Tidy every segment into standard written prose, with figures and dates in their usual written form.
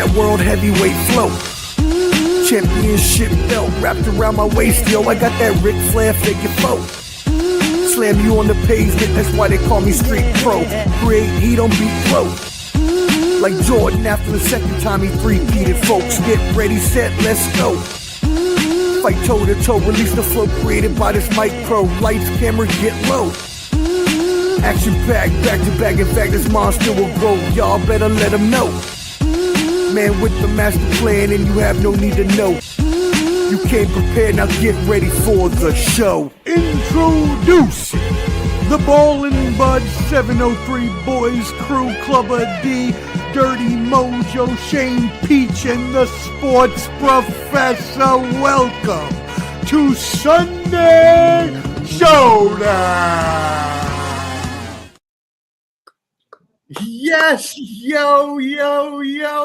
that world heavyweight flow. Championship belt wrapped around my waist, yo. I got that Ric Flair figure foe. Slam you on the pavement, that's why they call me Street Pro. Create heat on beat flow. Like Jordan after the second time he three-peated, folks. Get ready, set, let's go. Fight toe to toe, release the flow created by this mic pro. Lights, camera, get low. Action packed, back to back. In fact, this monster will grow. Y'all better let him know. Man with the master plan, and you have no need to know. You came prepared, now get ready for the show. Introducing the Ballin' Bud 703 Boys Crew, Clubber D, Dirty Mojo, Shane Peach, and the Sports Professor. Welcome to Sunday Showdown. Yes, yo,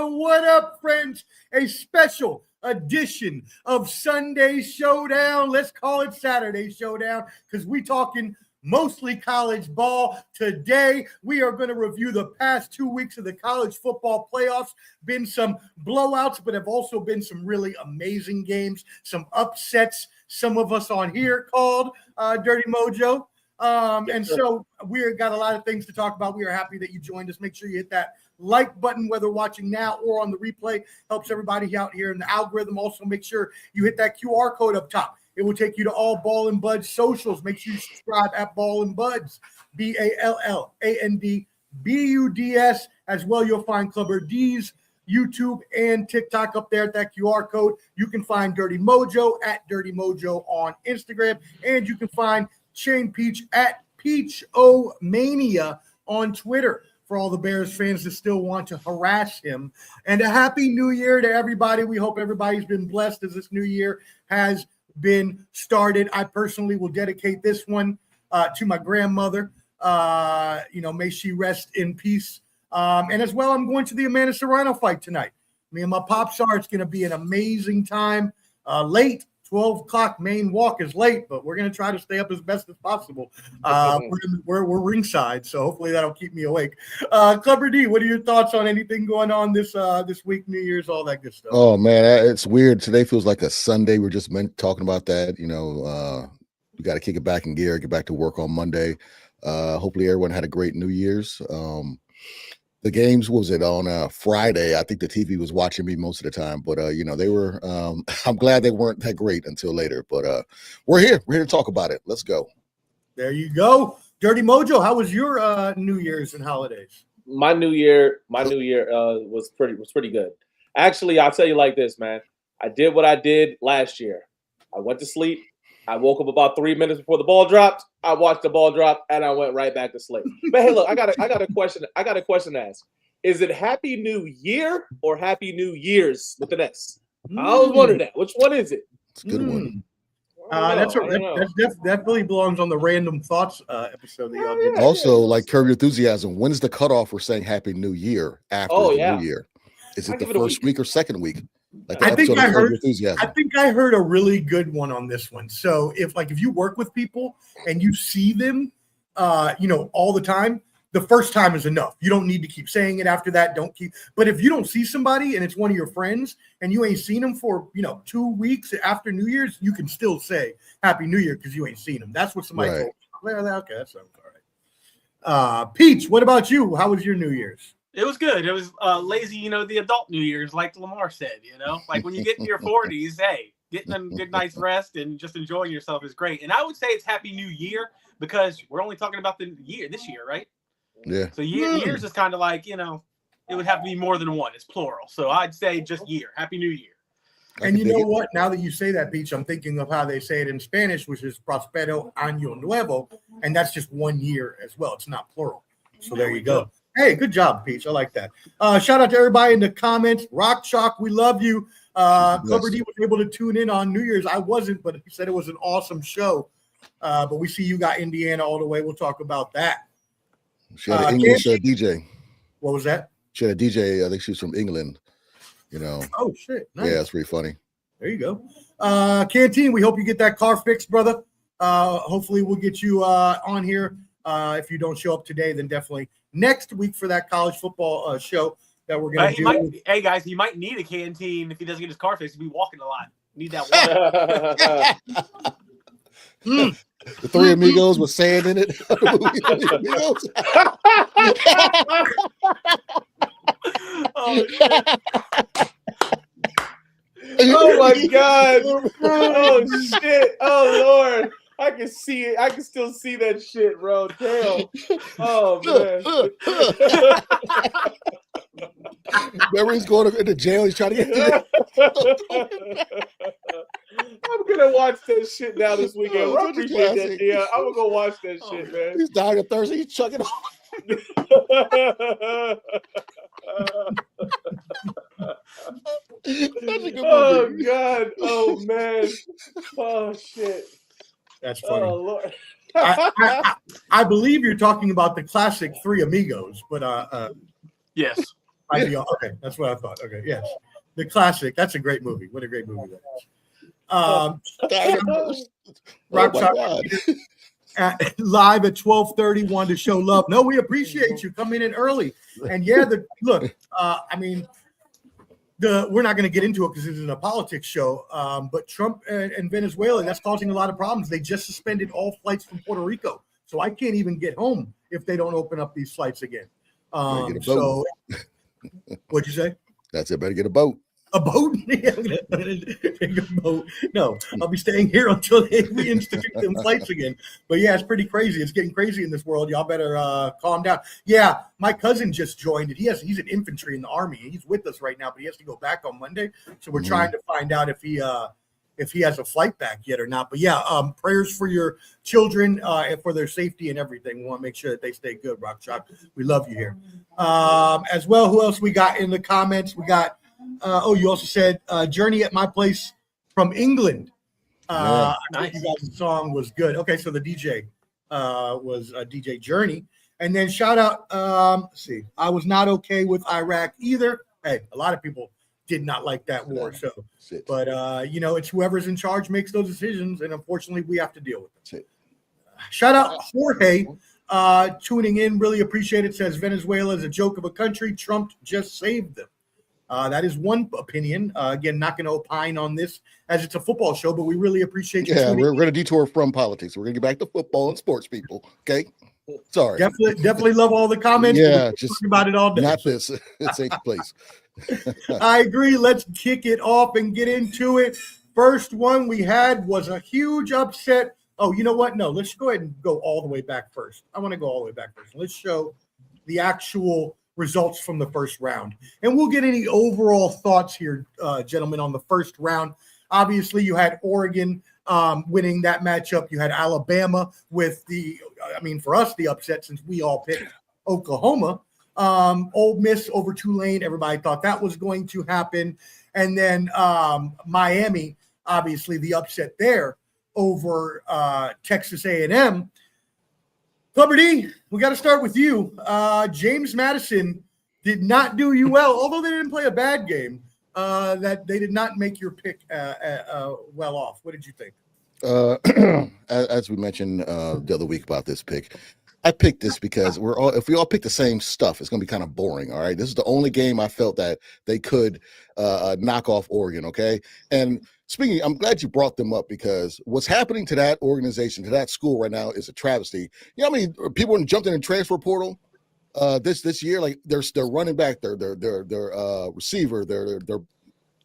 what up, friends? A special edition of Sunday Showdown. Let's call it Saturday Showdown because we talking mostly college ball. Today, we are going to review the past 2 weeks of the college football playoffs. Been some blowouts, but have also been some really amazing games, some upsets. Some of us on here called Dirty Mojo. And so we got a lot of things to talk about. We are happy that you joined us. Make sure you hit that like button, whether watching now or on the replay. Helps everybody out here in the algorithm. Also, make sure you hit that QR code up top. It will take you to all Ballin' Buds socials. Make sure you subscribe at Ballin' Buds, BALLANDBUDS. As well, you'll find Clubber D's YouTube and TikTok up there at that QR code. You can find Dirty Mojo at Dirty Mojo on Instagram, and you can find Shane Peach at Peach-O-Mania on Twitter for all the Bears fans that still want to harass him. And a happy new year to everybody. We hope everybody's been blessed as this new year has been started. I personally will dedicate this one to my grandmother. May she rest in peace. And as well, I'm going to the Amanda Serrano fight tonight. Me and my pops are. It's going to be an amazing time. Late. 12 o'clock main walk is late, but we're going to try to stay up as best as possible. We're ringside, so hopefully that'll keep me awake. Clubber D, what are your thoughts on anything going on this week, New Year's, all that good stuff? Oh, man, it's weird. Today feels like a Sunday. We're just talking about that. We got to kick it back in gear, get back to work on Monday. Hopefully everyone had a great New Year's. The games, was it on Friday? I think the TV was watching me most of the time, but they were. I'm glad they weren't that great until later. But we're here to talk about it. Let's go. There you go, Dirty Mojo. How was your New Year's and holidays? My New Year was pretty good. Actually, I'll tell you like this, man. I did what I did last year. I went to sleep. I woke up about 3 minutes before the ball dropped. I watched the ball drop, and I went right back to sleep. But hey, look, I got a question. I got a question to ask. Is it Happy New Year or Happy New Year's with an S? I always wondered that. Which one is it? It's a good one. That definitely belongs on the Random Thoughts episode that y'all did. Also, like Curb Your Enthusiasm, when's the cutoff for saying Happy New Year after the New Year? Is it the first week or second week? Like I think I heard a really good one on this one. So if you work with people and you see them, all the time, the first time is enough. You don't need to keep saying it after that. But if you don't see somebody and it's one of your friends and you ain't seen them for 2 weeks after New Year's, you can still say Happy New Year because you ain't seen them. That's what somebody told me. Okay, that sounds all right. Peach, what about you? How was your New Year's? It was good. It was lazy, the adult New Year's, like Lamar said, like when you get in your 40s, hey, getting a good night's rest and just enjoying yourself is great. And I would say it's Happy New Year because we're only talking about this year, right? Yeah. So years is kind of like, it would have to be more than one. It's plural. So I'd say just year. Happy New Year. And you know what? Now that you say that, Peach, I'm thinking of how they say it in Spanish, which is Prospero Año Nuevo. And that's just 1 year as well. It's not plural. So there you go. Hey, good job, Peach. I like that. Shout out to everybody in the comments. Rock Chalk, we love you. Clubber D was able to tune in on New Year's. I wasn't, but he said it was an awesome show. But we see you got Indiana all the way. We'll talk about that. She had an English DJ. What was that? She had a DJ. I think she was from England. Oh, shit. Nice. Yeah, it's pretty funny. There you go. Canteen, we hope you get that car fixed, brother. Hopefully we'll get you on here. If you don't show up today, then definitely next week for that college football show. that we're going to do. Hey guys, he might need a canteen if he doesn't get his car fixed. He'll be walking a lot. Need that water. The Three Amigos with sand in it. Oh, shit. Oh my God. Oh shit. Oh Lord. I can see it. I can still see that shit, bro. Damn. Oh man. Remember, he's going into jail. He's trying to get. I'm gonna watch that shit now this weekend. Oh, I appreciate that. Yeah, I'm gonna go watch that shit, man. He's dying of thirst. He's chugging off. Oh God. Oh man. Oh shit. That's funny. Oh Lord. I believe you're talking about the classic Three Amigos, but Yes. okay, that's what I thought. Okay, yes, the classic. That's a great movie. What a great movie that is. Rock Chalk live at 12:30. Wanted to show love. No, we appreciate you coming in early. And yeah, look. I mean, we're not going to get into it because this isn't a politics show. But Trump and Venezuela, that's causing a lot of problems. They just suspended all flights from Puerto Rico, so I can't even get home if they don't open up these flights again. So, what'd you say? That's it. Better get a boat. A boat? Yeah, I'm gonna take a boat. No, I'll be staying here until they reinstitute them flights again. But yeah, it's pretty crazy. It's getting crazy in this world. Y'all better calm down. Yeah, my cousin just joined it. He's an infantry in the army. He's with us right now, but he has to go back on Monday. So we're trying to find out if he has a flight back yet or not. But yeah, prayers for your children and for their safety and everything. We want to make sure that they stay good, Rock Chalk. We love you here. As well, who else we got in the comments? We got you also said Journey at My Place from England. I think you guys' song was good. Okay, so the DJ was DJ Journey. And then shout out, let's see, I was not okay with Iraq either. Hey, a lot of people did not like that war. So, but it's whoever's in charge makes those decisions, and unfortunately, we have to deal with it. Shout out Jorge, tuning in, really appreciate it. Says Venezuela is a joke of a country. Trump just saved them. That is one opinion. Again, not going to opine on this as it's a football show, but we really appreciate you. Yeah, we're going to detour from politics. We're going to get back to football and sports, people. Okay. Sorry. Definitely love all the comments. Yeah, just about it all day. Not this. It's a place. I agree. Let's kick it off and get into it. First one we had was a huge upset. Oh, you know what? No, let's go ahead and go all the way back first. I want to go all the way back first. Let's show the actual results from the first round. And we'll get any overall thoughts here, gentlemen, on the first round. Obviously, you had Oregon winning that matchup. You had Alabama with for us, the upset, since we all picked Oklahoma. Ole Miss over Tulane. Everybody thought that was going to happen. And then Miami, obviously, the upset there over Texas A&M. Clubber D, we got to start with you. James Madison did not do you well, although they didn't play a bad game. That they did not make your pick well off. What did you think? As we mentioned the other week about this pick, I picked this because if we all pick the same stuff, it's going to be kind of boring. All right, this is the only game I felt that they could knock off Oregon. Okay, and speaking, I'm glad you brought them up because what's happening to that organization, to that school right now, is a travesty. You know how many people jumped in the transfer portal this year? Like their running back, their receiver, their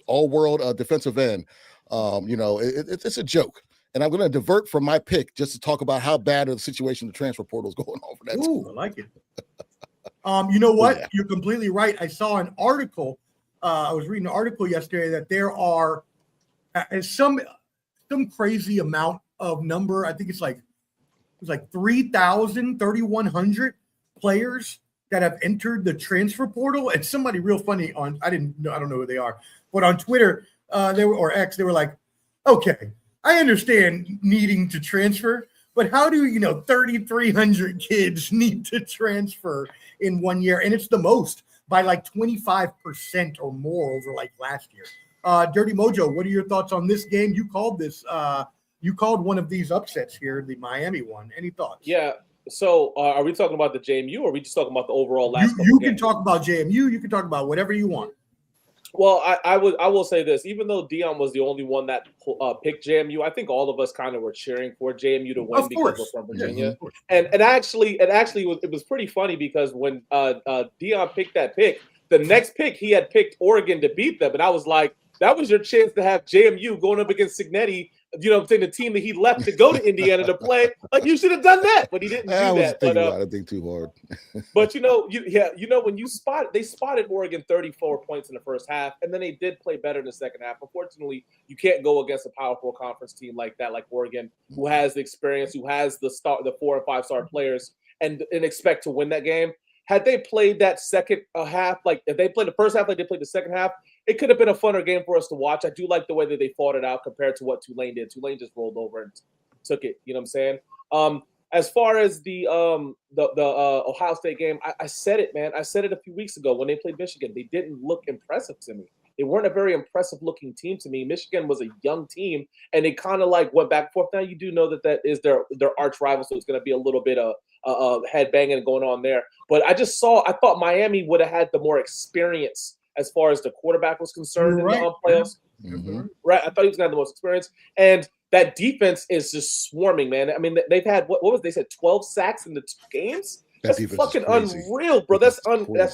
all-world defensive end. It's a joke. And I'm going to divert from my pick just to talk about how bad of the situation the transfer portal is going on for that team. I like it. You know what? Yeah. You're completely right. I saw an article. I was reading an article yesterday that there are some crazy amount of number. I think it's like 3,000, 3,100 players that have entered the transfer portal. And somebody real funny I don't know who they are, but on Twitter, or X, they were like, okay, I understand needing to transfer, but how do 3,300 kids need to transfer in 1 year? And it's the most by like 25% or more over like last year. Dirty Mojo, what are your thoughts on this game? You called this. You called one of these upsets here, the Miami one. Any thoughts? Yeah, So, are we talking about the JMU, or are we just talking about the overall last? You can talk about JMU. You can talk about whatever you want. Well, I will say this: even though Dion was the only one that picked JMU, I think all of us kind of were cheering for JMU to win because we're from Virginia. Yeah, and actually, it was pretty funny because when Dion picked that pick, the next pick he had picked Oregon to beat them, and I was like, that was your chance to have JMU going up against Signetti. You know, the team that he left to go to Indiana to play. Like, you should have done that, but he didn't do that. I was thinking about it. I think too hard. But when they spotted Oregon 34 points in the first half, and then they did play better in the second half. Unfortunately, you can't go against a Power 4 conference team like that, like Oregon, who has the experience, who has the 4 and 5 star players, and expect to win that game. Had they played that second half, like if they played the first half like they played the second half, it could have been a funner game for us to watch. I do like the way that they fought it out compared to what Tulane did. Tulane just rolled over and took it. You know what I'm saying? As far as the Ohio State game, I said it, man. I said it a few weeks ago when they played Michigan. They didn't look impressive to me. They weren't a very impressive looking team to me. Michigan was a young team, and they kind of like went back and forth. Now you do know that is their arch rival, so it's going to be a little bit of head banging going on there. But I thought Miami would have had the more experience as far as the quarterback was concerned in the playoffs. Mm-hmm. Right, I thought he was going to have the most experience, and that defense is just swarming, man. I mean, they've had what was they said 12 sacks in the 2 games. That's fucking unreal, bro. That's unreal.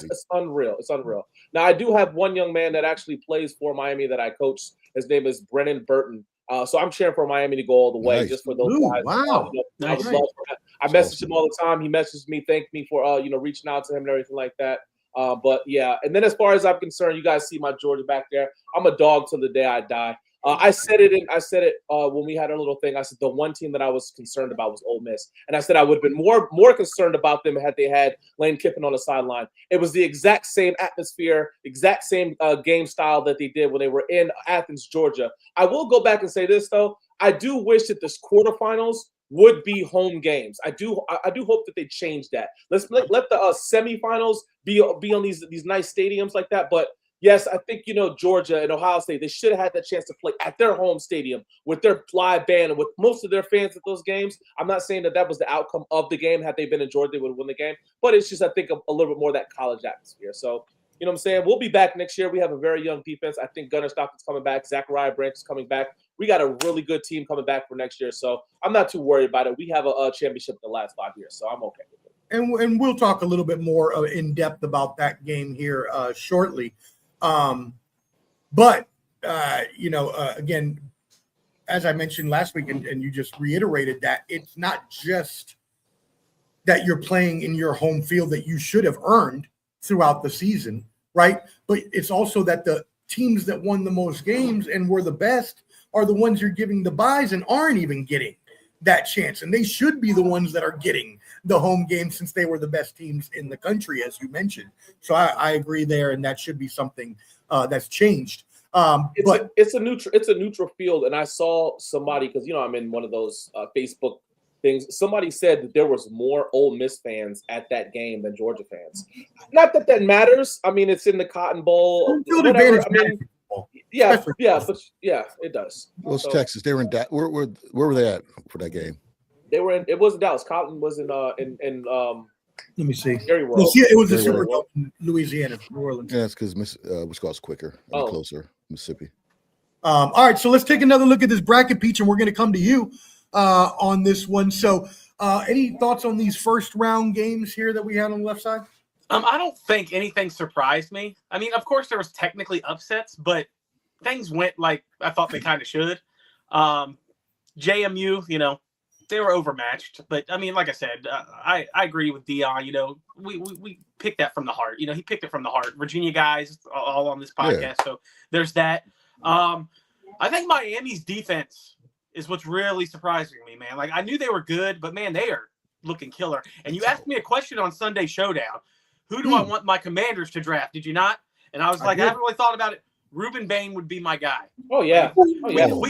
It's unreal. Now, I do have one young man that actually plays for Miami that I coach. His name is Brennan Burton. So I'm cheering for Miami to go all the way just for those guys. Wow. I message him all the time. He messages me, thank me for reaching out to him and everything like that. But yeah, and then as far as I'm concerned, you guys see my Georgia back there. I'm a dog till the day I die. I said it when we had our little thing. I said the one team that I was concerned about was Ole Miss, and I said I would have been more concerned about them had they had Lane Kiffin on the sideline. It was the exact same atmosphere, exact same game style that they did when they were in Athens, Georgia. I will go back and say this though: I do wish that this quarterfinals would be home games. I do hope that they change that. Let the semifinals be on these nice stadiums like that, but. Yes, I think, Georgia and Ohio State, they should have had that chance to play at their home stadium with their live band and with most of their fans at those games. I'm not saying that was the outcome of the game. Had they been in Georgia, they would have won the game. But it's just, I think, a little bit more of that college atmosphere. So, you know what I'm saying? We'll be back next year. We have a very young defense. I think Gunnar Stockton's coming back. Zachariah Branch is coming back. We got a really good team coming back for next year. So I'm not too worried about it. We have a championship in the last 5 years, so I'm okay with it. And we'll talk a little bit more in depth about that game here shortly. Again, as I mentioned last week, and you just reiterated that it's not just that you're playing in your home field that you should have earned throughout the season, right? But it's also that the teams that won the most games and were the best are the ones you're giving the buys and aren't even getting that chance. And they should be the ones that are getting the home game since they were the best teams in the country, as you mentioned. So I agree there, and that should be something that's changed. It's a neutral field, and I saw somebody, because I'm in one of those Facebook things. Somebody said that there was more Ole Miss fans at that game than Georgia fans. Not that matters. I mean, it's in the Cotton Bowl. Whatever. It does. Well, it's Texas. They were in where were they at for that game? They were in. It wasn't Dallas. Cotton was in. Let me see. Well, it was the Superdome in Louisiana, New Orleans. Yeah, it's because Wisconsin's quicker and closer, Mississippi. All right, so let's take another look at this bracket, Peach, and we're going to come to you on this one. So, any thoughts on these first round games here that we had on the left side? I don't think anything surprised me. I mean, of course, there was technically upsets, but things went like I thought they kind of should. JMU, they were overmatched. But, I mean, like I said, I agree with Dion. We picked that from the heart. He picked it from the heart. Virginia guys all on this podcast. Yeah. So there's that. I think Miami's defense is what's really surprising me, man. Like, I knew they were good, but, man, they are looking killer. And you asked me a question on Sunday Showdown. Who do I want my Commanders to draft? Did you not? And I was like, I haven't really thought about it. Ruben Bain would be my guy. Oh, yeah. We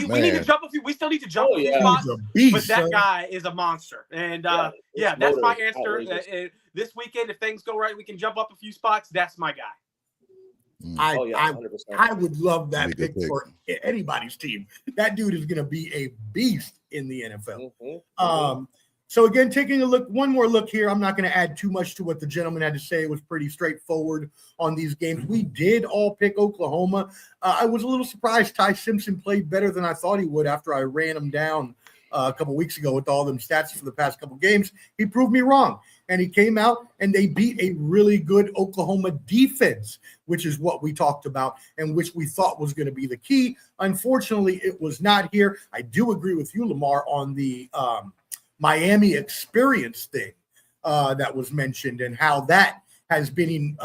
need to jump a few. We still need to jump a few spots. But that guy is a monster. And, that's my answer. This weekend, if things go right, we can jump up a few spots. That's my guy. I would love that pick for anybody's team. That dude is going to be a beast in the NFL. So again, taking a look, one more look here. I'm not going to add too much to what the gentleman had to say. It was pretty straightforward on these games. We did all pick Oklahoma. I was a little surprised Ty Simpson played better than I thought he would after I ran him down a couple weeks ago with all them stats for the past couple games. He proved me wrong, and he came out and they beat a really good Oklahoma defense, which is what we talked about and which we thought was going to be the key. Unfortunately, it was not here. I do agree with you, Lamar, on the Miami experience thing that was mentioned and how that has been,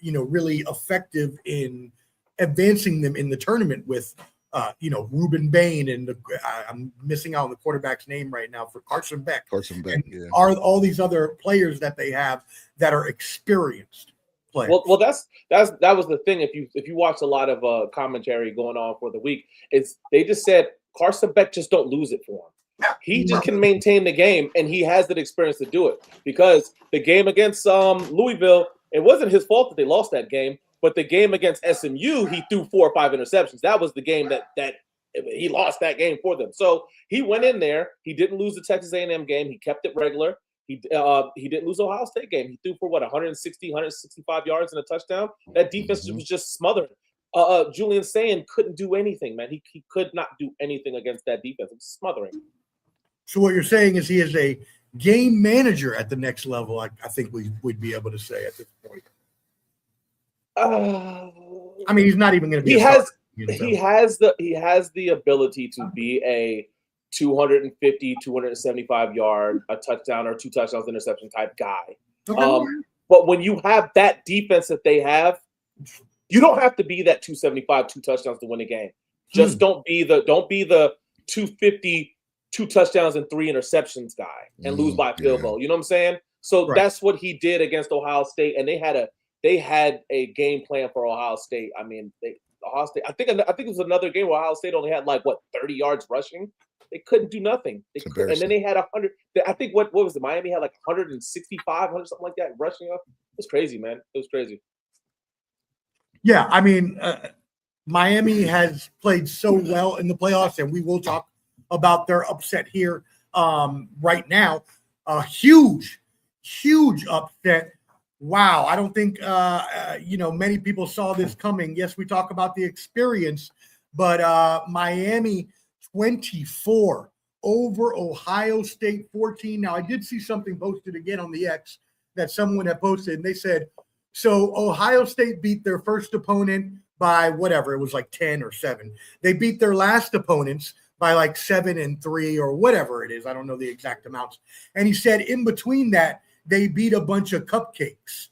really effective in advancing them in the tournament with, Ruben Bain and I'm missing out on the quarterback's name right now for Carson Beck. Yeah. Are all these other players that they have that are experienced players? Well, that was the thing. If you watch a lot of commentary going on for the week, they just said Carson Beck just don't lose it for him. He just can maintain the game, and he has that experience to do it. Because the game against Louisville, it wasn't his fault that they lost that game, but the game against SMU, he threw 4 or 5 interceptions. That was the game that he lost that game for them. So he went in there. He didn't lose the Texas A&M game. He kept it regular. He didn't lose the Ohio State game. He threw for 160, 165 yards and a touchdown. That defense was just smothered. Julian Sayin couldn't do anything, man. He could not do anything against that defense. It was smothering. So what you're saying is he is a game manager at the next level. I think we would be able to say at this point. I mean, he's not even going to be. He has the ability to be a 250, 275 yard, a touchdown or 2 touchdowns interception type guy. Okay. But when you have that defense that they have, you don't have to be that 275, 2 touchdowns to win a game. Just don't be the 250, 2 touchdowns and 3 interceptions guy and lose by a field goal. You know what I'm saying? So that's what he did against Ohio State, and they had a game plan for Ohio State. I mean, Ohio State. I think it was another game where Ohio State only had 30 yards rushing. They couldn't do nothing. And then they had 100. I think what was it? Miami had 165, 100 something like that rushing up. It was crazy, man. It was crazy. Yeah, I mean, Miami has played so well in the playoffs, and we will talk about their upset here right now. A huge upset. Wow, I don't think many people saw this coming. Yes, we talk about the experience, but Miami 24 over Ohio State 14. Now, I did see something posted again on the X that someone had posted, and they said, so Ohio State beat their first opponent by whatever, it was 10 or 7. They beat their last opponents by 7 and 3 or whatever it is. I don't know the exact amounts. And he said in between that, they beat a bunch of cupcakes.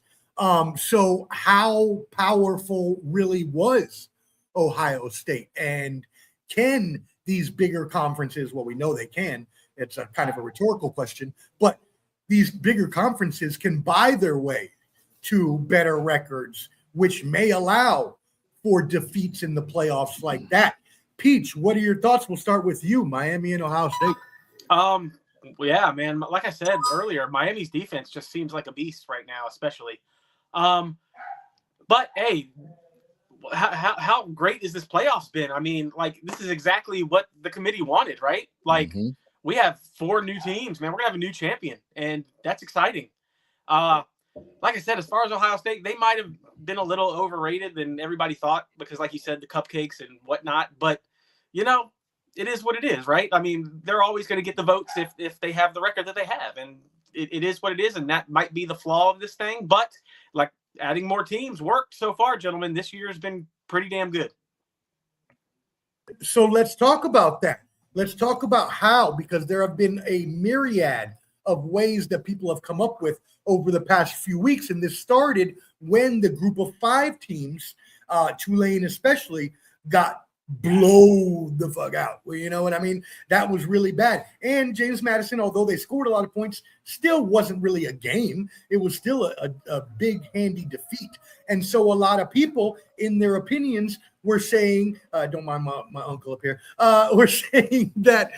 So how powerful really was Ohio State? And can these bigger conferences, well, we know they can. It's a kind of a rhetorical question, but these bigger conferences can buy their way to better records, which may allow for defeats in the playoffs like that. Peach, what are your thoughts? We'll start with you, Miami and Ohio State. Yeah, man. Like I said earlier, Miami's defense just seems like a beast right now, especially. But hey, how great has this playoffs been? I mean, this is exactly what the committee wanted, right? We have 4 new teams, man. We're gonna have a new champion, and that's exciting. Like I said, as far as Ohio State, they might have been a little overrated than everybody thought because, like you said, the cupcakes and whatnot. But, it is what it is, right? I mean, they're always going to get the votes if they have the record that they have. And it is what it is, and that might be the flaw of this thing. But, adding more teams worked so far, gentlemen. This year has been pretty damn good. So let's talk about that. Let's talk about how, because there have been a myriad of ways that people have come up with over the past few weeks. And this started when the group of 5 teams, Tulane especially, got blow the fuck out. Well, you know what I mean? That was really bad. And James Madison, although they scored a lot of points, still wasn't really a game. It was still a big, handy defeat. And so a lot of people, in their opinions, were saying, don't mind my uncle up here, were saying that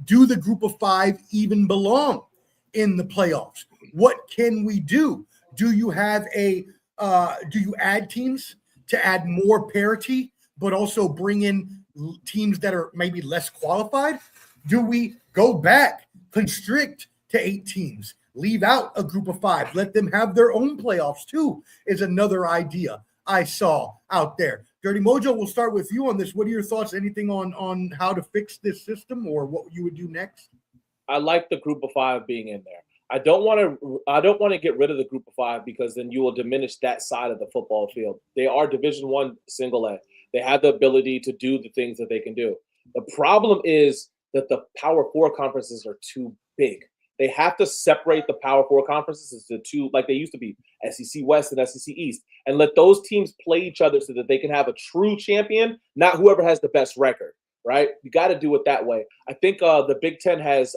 do the group of 5 even belong in the playoffs? What can we do? Do you have do you add teams to add more parity, but also bring in teams that are maybe less qualified? Do we go back constrict to 8 teams, leave out a group of 5, let them have their own playoffs too, is another idea I saw out there. Dirty Mojo, we'll start with you on this. What are your thoughts? Anything on how to fix this system or what you would do next? I like the group of 5 being in there. I don't want to get rid of the group of 5 because then you will diminish that side of the football field. They are Division I single A. They have the ability to do the things that they can do. The problem is that the Power 4 conferences are too big. They have to separate the Power 4 conferences into two, like they used to be, SEC West and SEC East, and let those teams play each other so that they can have a true champion, not whoever has the best record, right? You got to do it that way. I think the Big Ten has,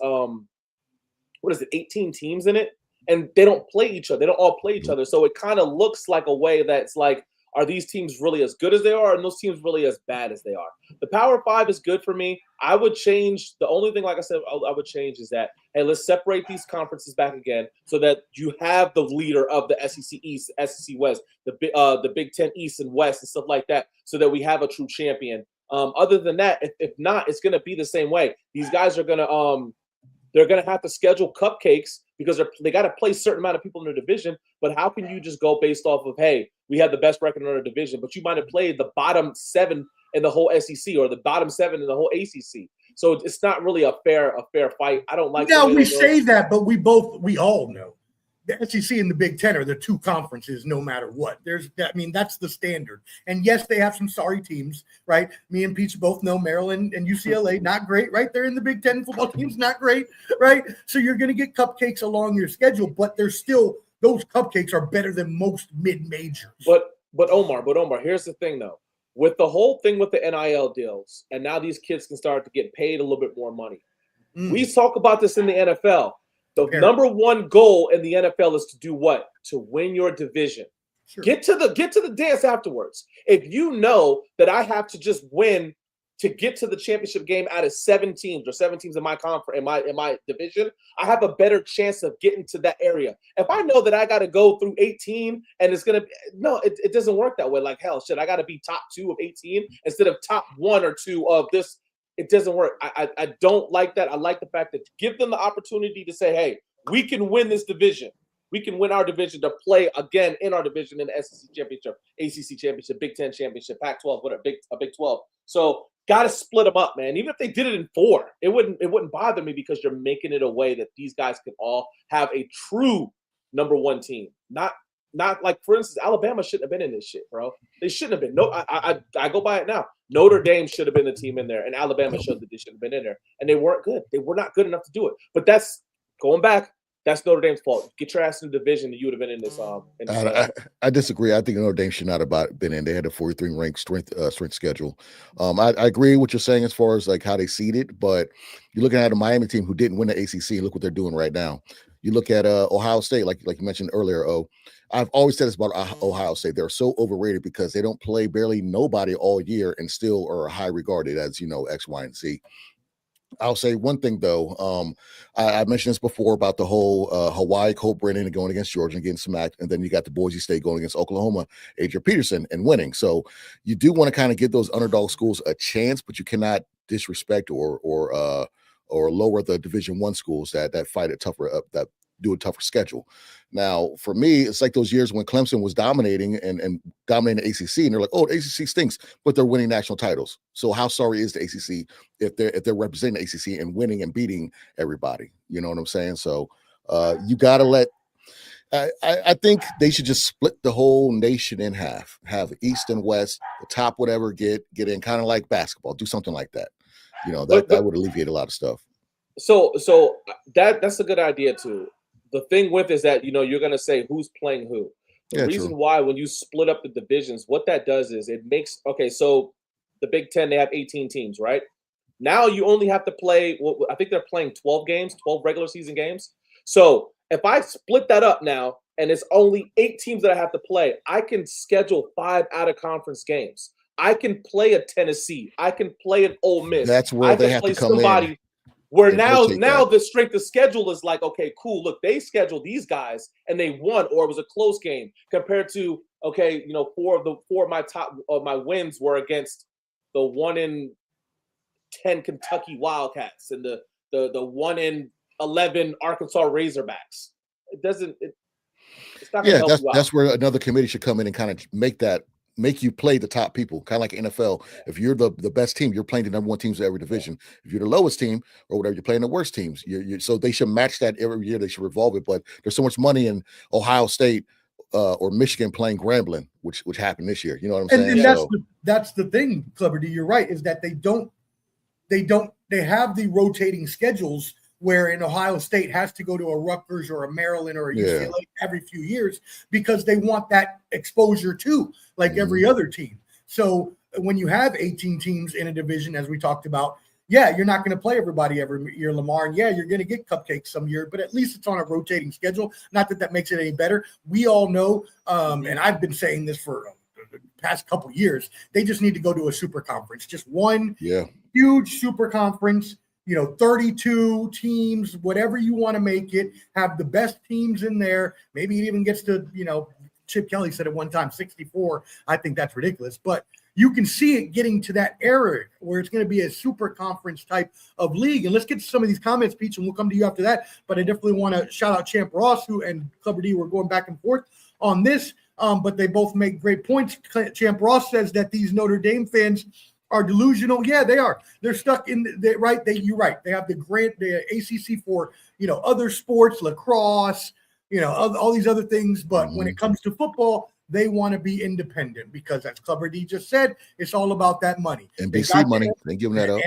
18 teams in it, and they don't play each other. They don't all play each other. So it kind of looks like a way that's like, are these teams really as good as they are, and those teams really as bad as they are? The Power 5 is good for me. I would change, the only thing, like I said, I would change is that, hey, let's separate these conferences back again so that you have the leader of the SEC East, SEC West, the Big Ten East and West and stuff like that, so that we have a true champion. Other than that, if not, it's going to be the same way. These guys are going to they're going to have to schedule cupcakes because they got to play a certain amount of people in their division. But how can you just go based off of, hey, we have the best record in our division, but you might have played the bottom 7 in the whole SEC or the bottom 7 in the whole ACC? So it's not really a fair fight. I don't like. Now we say that, but we all know the SEC and the Big Ten are the 2 conferences no matter what. That's the standard. And yes, they have some sorry teams, right? Me and Peach both know Maryland and UCLA, not great, right? They're in the Big Ten football teams, not great, right? So you're going to get cupcakes along your schedule, but they're still, those cupcakes are better than most mid-majors. But Omar, here's the thing though. With the whole thing with the NIL deals, and now these kids can start to get paid a little bit more money. We talk about this in the NFL. The number one goal in the NFL is to do what? To win your division. Sure. Get to the dance afterwards. If you know that I have to just win to get to the championship game out of 7 teams or 7 teams in my conference, in my division, I have a better chance of getting to that area. If I know that I got to go through 18 and it's gonna it doesn't work that way. Like hell, shit, I got to be top 2 of 18 instead of top 1 or 2 of this. It doesn't work. I don't like that. I like the fact that give them the opportunity to say, hey, we can win this division. We can win our division to play again in our division in the SEC championship, ACC championship, Big Ten championship, Pac-12, whatever, Big 12. So got to split them up, man. Even if they did it in 4, it wouldn't bother me because you're making it a way that these guys can all have a true number 1 team. Not like, for instance, Alabama shouldn't have been in this shit, bro. They shouldn't have been. No, I go by it now. Notre Dame should have been the team in there, and Alabama showed that they should have been in there, and they weren't good. They were not good enough to do it. But that's going back. That's Notre Dame's fault. Get your ass in the division, and you would have been in this. I disagree. I think Notre Dame should not have been in. They had a 43 ranked strength schedule. I agree with what you're saying as far as like how they seeded, but you're looking at a Miami team who didn't win the ACC. Look what they're doing right now. You look at Ohio State, like you mentioned earlier. I've always said this about Ohio State. They're so overrated because they don't play barely nobody all year and still are high regarded as, X, Y, and Z. I'll say one thing though. I mentioned this before about the whole Hawaii, Colt Brennan going against Georgia and getting smacked, and then you got the Boise State going against Oklahoma, Adrian Peterson, and winning. So you do want to kind of give those underdog schools a chance, but you cannot disrespect or lower the Division I schools that fight it tougher that do a tougher schedule. Now, for me, it's like those years when Clemson was dominating and dominating the ACC, and they're like, "Oh, the ACC stinks," but they're winning national titles. So how sorry is the ACC if they're representing the ACC and winning and beating everybody? You know what I'm saying? So you got to let. I think they should just split the whole nation in half. Have East and West, the top whatever get in, kind of like basketball. Do something like that. That would alleviate a lot of stuff. So that's a good idea too. The thing with is that, you're going to say who's playing who. The reason why when you split up the divisions, what that does is it makes, so the Big Ten, they have 18 teams, right? Now you only have to play, I think they're playing 12 regular season games. So if I split that up now and it's only 8 teams that I have to play, I can schedule 5 out of conference games. I can play a Tennessee. I can play an Ole Miss. That's where they have to come in. Where now the strength of schedule is like, okay, cool. Look, they scheduled these guys and they won, or it was a close game compared to, 4 of my wins were against the 1 in 10 Kentucky Wildcats and the 1 in 11 Arkansas Razorbacks. It doesn't. It's not going to Yeah, help you out. that's where another committee should come in and kind of make you play the top people, kind of like NFL. If you're the best team, you're playing the number one teams of every division. If you're the lowest team or whatever, you're playing the worst teams. So they should match that every year. They should revolve it. But there's so much money in Ohio State or Michigan playing Grambling, which happened this year. You know what I'm saying? And that's the thing, Clever D. You're right. Is that they have the rotating schedules where in Ohio State has to go to a Rutgers or a Maryland or a UCLA every few years because they want that exposure too, like every other team. So when you have 18 teams in a division, as we talked about, you're not going to play everybody every year, Lamar. And you're going to get cupcakes some year, but at least it's on a rotating schedule. Not that makes it any better. We all know, and I've been saying this for the past couple years, they just need to go to a super conference, just one huge super conference. 32 teams, whatever you want to make it, have the best teams in there. Maybe it even gets to, Chip Kelly said at one time 64. I think that's ridiculous, but you can see it getting to that era where it's going to be a super conference type of league. And let's get to some of these comments, Peach, and we'll come to you after that. But I definitely want to shout out Champ Ross, who and Clever D were going back and forth on this, but they both make great points. Champ Ross says that these Notre Dame fans are delusional. Yeah, they are. They're stuck in you're right. They have the ACC for, other sports, lacrosse, all these other things. But when it comes to football, they want to be independent because, as Clever D just said, it's all about that money. NBC money. They giving that up.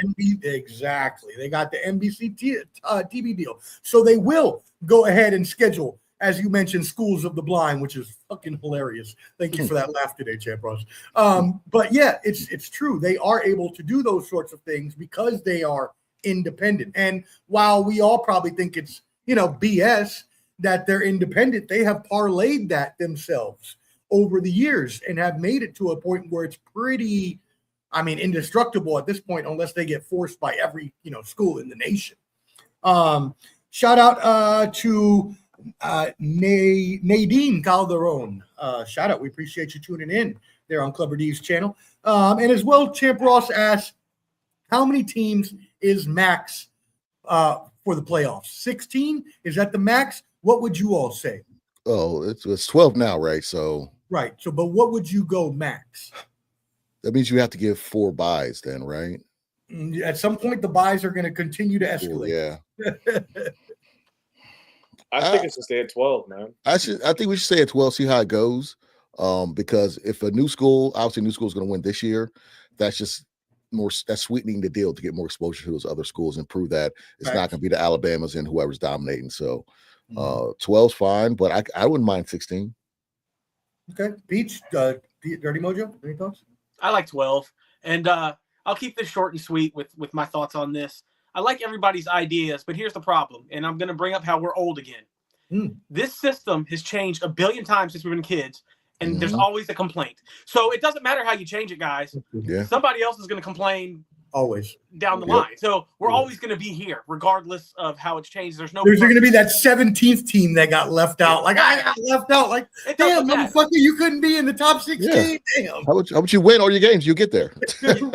Exactly. They got the NBC TV deal. So they will go ahead and schedule, as you mentioned, Schools of the Blind, which is fucking hilarious. Thank you for that laugh today, Champ Ross. But yeah, it's true. They are able to do those sorts of things because they are independent. And while we all probably think it's, BS that they're independent, they have parlayed that themselves over the years and have made it to a point where it's pretty, indestructible at this point, unless they get forced by every, school in the nation. Shout out to Nadine Calderon. Shout out. We appreciate you tuning in there on Clever D's channel. And as well, Champ Ross asked, how many teams is max for the playoffs? 16? Is that the max? What would you all say? Oh, it's 12 now, right? So right. So, but what would you go max? That means you have to give 4 buys then, right? At some point, the buys are going to continue to escalate. I think it should stay at 12, man. I think we should stay at 12, see how it goes. Because if a new school, obviously new school is going to win this year, that's just that's sweetening the deal to get more exposure to those other schools and prove that it's not going to be the Alabamas and whoever's dominating. So 12's fine, but I wouldn't mind 16. Okay. Beach, Dirty Mojo, any thoughts? I like 12. And I'll keep this short and sweet with my thoughts on this. I like everybody's ideas, but here's the problem. And I'm going to bring up how we're old again. This system has changed a billion times since we've been kids. And there's always a complaint. So it doesn't matter how you change it, guys. Yeah. Somebody else is going to complain always down the line. So we're always going to be here, regardless of how it's changed. There's going to be that 17th team that got left out. Like, I got left out. Like, damn, motherfucker, you couldn't be in the top 16. Yeah. Damn. How about you win all your games? You get there. You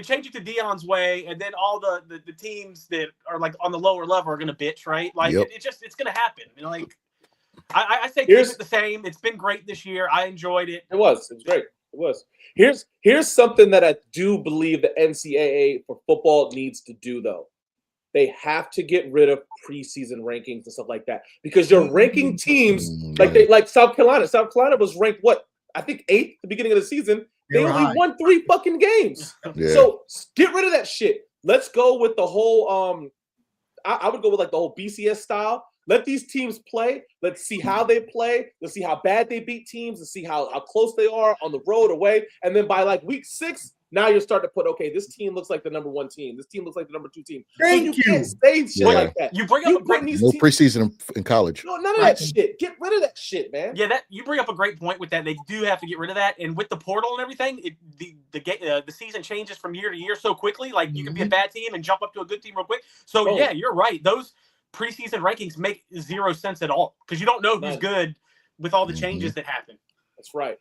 change it to Dion's way, and then all the teams that are like on the lower level are going to bitch, right? Like, it's going to happen. I say keep it the same. It's been great this year. I enjoyed it. It was great. It was. Here's something that I do believe the NCAA for football needs to do, though. They have to get rid of preseason rankings and stuff like that because you're ranking teams like South Carolina. South Carolina was ranked I think 8th at the beginning of the season. They only won 3 fucking games. Yeah. So get rid of that shit. Let's go with the whole. I would go with like the whole BCS style. Let these teams play. Let's see how they play. Let's see how bad they beat teams. Let's see how close they are on the road, away. And then by like week 6, now you're starting to put, okay, this team looks like the number 1 team. This team looks like the number 2 team. Thank you. Can't say shit like that. You bring up no preseason in college. No, none of that shit. Get rid of that shit, man. Yeah, you bring up a great point with that. They do have to get rid of that. And with the portal and everything, the season changes from year to year so quickly. Like you can be a bad team and jump up to a good team real quick. So yeah, you're right. Those preseason rankings make 0 sense at all because you don't know who's good with all the changes that happen. That's right.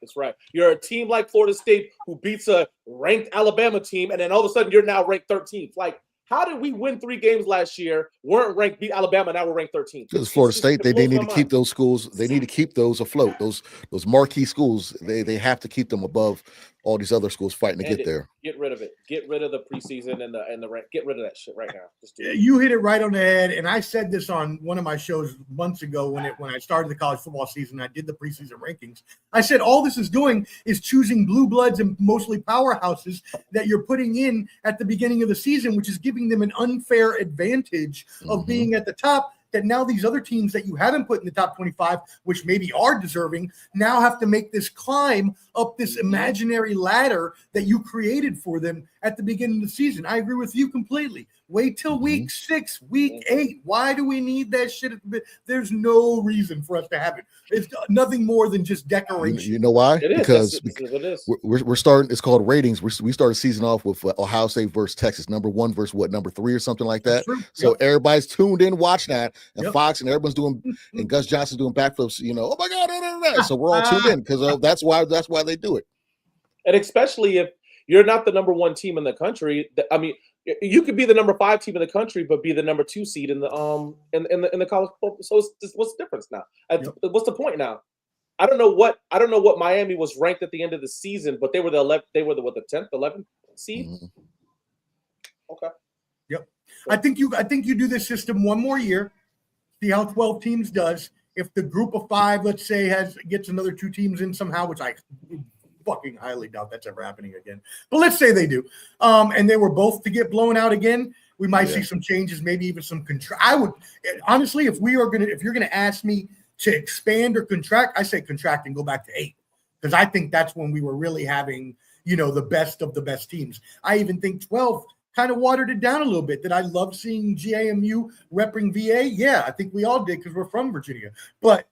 You're a team like Florida State who beats a ranked Alabama team, and then all of a sudden you're now ranked 13th. Like, How did we win 3 games last year? Weren't ranked, beat Alabama, now we're ranked 13th. Because Florida State, they need to keep those schools. They need to keep those afloat. Those marquee schools, they have to keep them above all these other schools fighting to get there. Get rid of it. Get rid of the preseason and the rank. Get rid of that shit right now. Just do it. You hit it right on the head, and I said this on one of my shows months ago when I started the college football season. I did the preseason rankings. I said all this is doing is choosing blue bloods and mostly powerhouses that you're putting in at the beginning of the season, which is giving them an unfair advantage of being at the top. That now these other teams that you haven't put in the top 25, which maybe are deserving, now have to make this climb up this imaginary ladder that you created for them at the beginning of the season. I agree with you completely. Wait till week 6, week 8. Why do we need that shit? There's no reason for us to have it. It's nothing more than just decoration. You know why? It is. Because it is. we're starting. It's called ratings. We started season off with Ohio State versus Texas, number 1 versus number 3 or something like that. So everybody's tuned in, watching that, and Fox and everyone's doing, and Gus Johnson's doing backflips. Oh my God, so we're all tuned in because that's why they do it. And especially if you're not the number 1 team in the country. I mean, you could be the number 5 team in the country, but be the number 2 seed in the in the college football. So what's the difference now? What's the point now? I don't know what Miami was ranked at the end of the season, but they were the 11th. They were the 10th, 11th seed. Okay. Yep. I think you do this system one more year. See how 12 teams does. If the group of 5, let's say, gets another 2 teams in somehow, which I fucking highly doubt that's ever happening again. But let's say they do. And they were both to get blown out again. We might see some changes, maybe even some I would honestly, if you're gonna ask me to expand or contract, I say contract and go back to 8. Because I think that's when we were really having, the best of the best teams. I even think 12 kind of watered it down a little bit. Did I love seeing GAMU repping VA? Yeah, I think we all did because we're from Virginia. But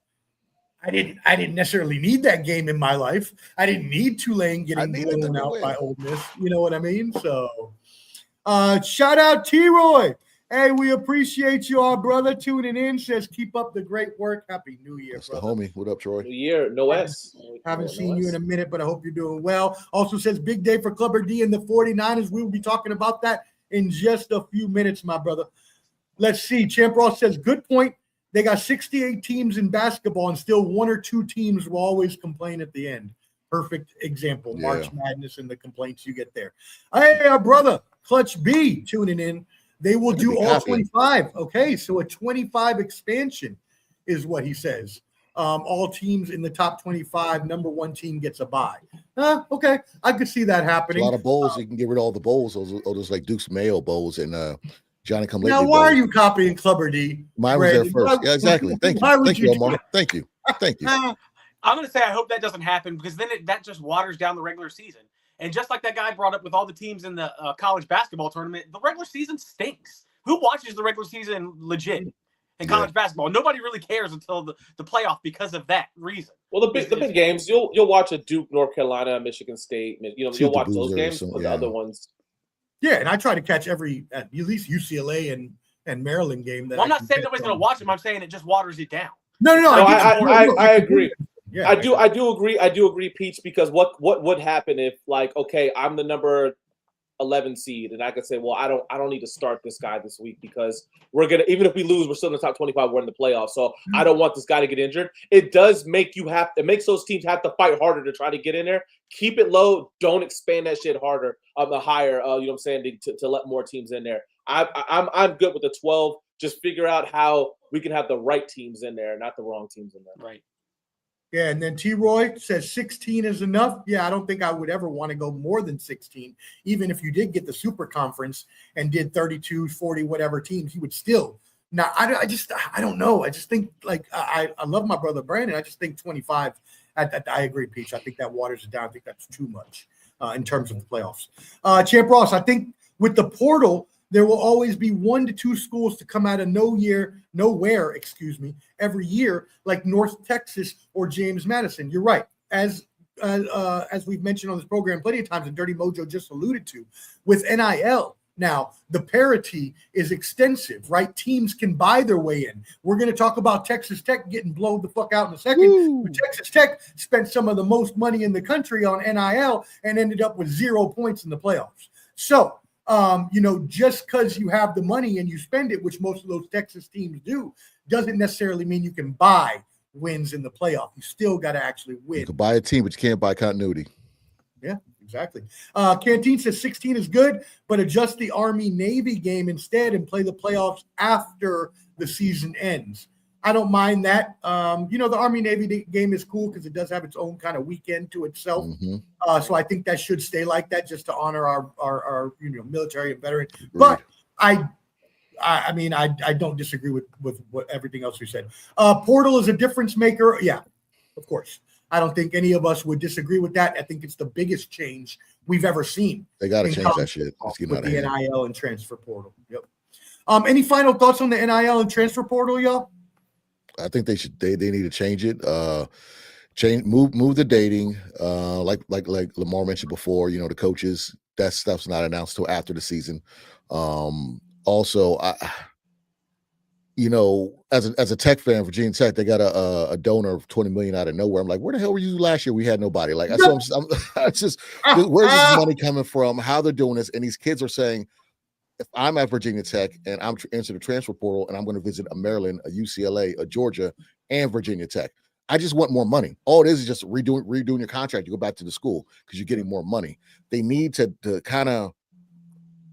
I didn't necessarily need that game in my life. I didn't need Tulane getting blown out by Ole Miss. You know what I mean? So shout out T-Roy. Hey, we appreciate you, our brother, tuning in. Says keep up the great work. Happy New Year, That's brother. The homie. What up, Troy? New Year, no S. Haven't seen you in a minute, but I hope you're doing well. Also says big day for Clubber D and the 49ers. We will be talking about that in just a few minutes, my brother. Let's see. Champ Ross says, good point. They got 68 teams in basketball, and still 1 or 2 teams will always complain at the end. Perfect example. March Madness and the complaints you get there. Hey, our brother, Clutch B, tuning in. They will do all 25. Okay, so a 25 expansion is what he says. All teams in the top 25, number 1 team gets a bye. Okay, I could see that happening. A lot of bowls. You can get rid of all the bowls. Those like Duke's Mayo bowls and Johnny Come Lately. Now, why are you copying Clubber D? Mine was there first. Yeah, exactly. Thank you, Omar. Thank you. I'm going to say I hope that doesn't happen because then that just waters down the regular season. And just like that guy brought up with all the teams in the college basketball tournament, the regular season stinks. Who watches the regular season legit in college basketball? Nobody really cares until the playoff because of that reason. Well, the big games, you'll watch a Duke, North Carolina, Michigan State. You'll watch those games, but the other ones. Yeah, and I try to catch at least UCLA and Maryland game. I'm not saying nobody's going to watch them. I'm saying it just waters it down. No, I agree. Yeah, I do agree, Peach, because what would happen if, like, okay, I'm the number 11 seed, and I could say, well, I don't need to start this guy this week because we're gonna, even if we lose, we're still in the top 25, we're in the playoffs. So I don't want this guy to get injured. It does make it makes those teams have to fight harder to try to get in there. Keep it low, don't expand that shit harder, higher. You know what I'm saying, to let more teams in there. I'm good with the 12. Just figure out how we can have the right teams in there, not the wrong teams in there. Right. Yeah, and then T-Roy says 16 is enough. Yeah, I don't think I would ever want to go more than 16. Even if you did get the super conference and did 32, 40, whatever teams, you would still. Now, I don't know. I just think, like, I love my brother Brandon. I just think 25, I agree, Peach. I think that waters it down. I think that's too much in terms of the playoffs. Champ Ross, I think with the portal, there will always be 1 to 2 schools to come out of nowhere every year, like North Texas or James Madison. You're right. As we've mentioned on this program plenty of times, and Dirty Mojo just alluded to, with NIL, now the parity is extensive, right? Teams can buy their way in. We're going to talk about Texas Tech getting blown the fuck out in a second. Texas Tech spent some of the most money in the country on NIL and ended up with 0 points in the playoffs. So just because you have the money and you spend it, which most of those Texas teams do, doesn't necessarily mean you can buy wins in the playoff. You still got to actually win. You can buy a team, but you can't buy continuity. Yeah, exactly. Canteen says 16 is good, but adjust the Army-Navy game instead and play the playoffs after the season ends. I don't mind that. The Army-Navy game is cool because it does have its own kind of weekend to itself. Mm-hmm. So I think that should stay like that just to honor our military and veteran. Agreed. But I don't disagree with what everything else we said. Portal is a difference maker. Yeah, of course. I don't think any of us would disagree with that. I think it's the biggest change we've ever seen. They got to change that shit. With the NIL and transfer portal. Yep. Any final thoughts on the NIL and transfer portal, y'all? I think they should. They need to change it. Move the dating. Like Lamar mentioned before. The coaches. That stuff's not announced till after the season. Also, as a Tech fan, Virginia Tech, they got a donor of $20 million out of nowhere. I'm like, where the hell were you last year? We had nobody. Like, where's this money coming from? How they're doing this? And these kids are saying, if I'm at Virginia Tech and I'm entering the transfer portal and I'm going to visit a Maryland, a UCLA, a Georgia, and Virginia Tech, I just want more money. All it is just redoing your contract. You go back to the school because you're getting more money. They need to kind of,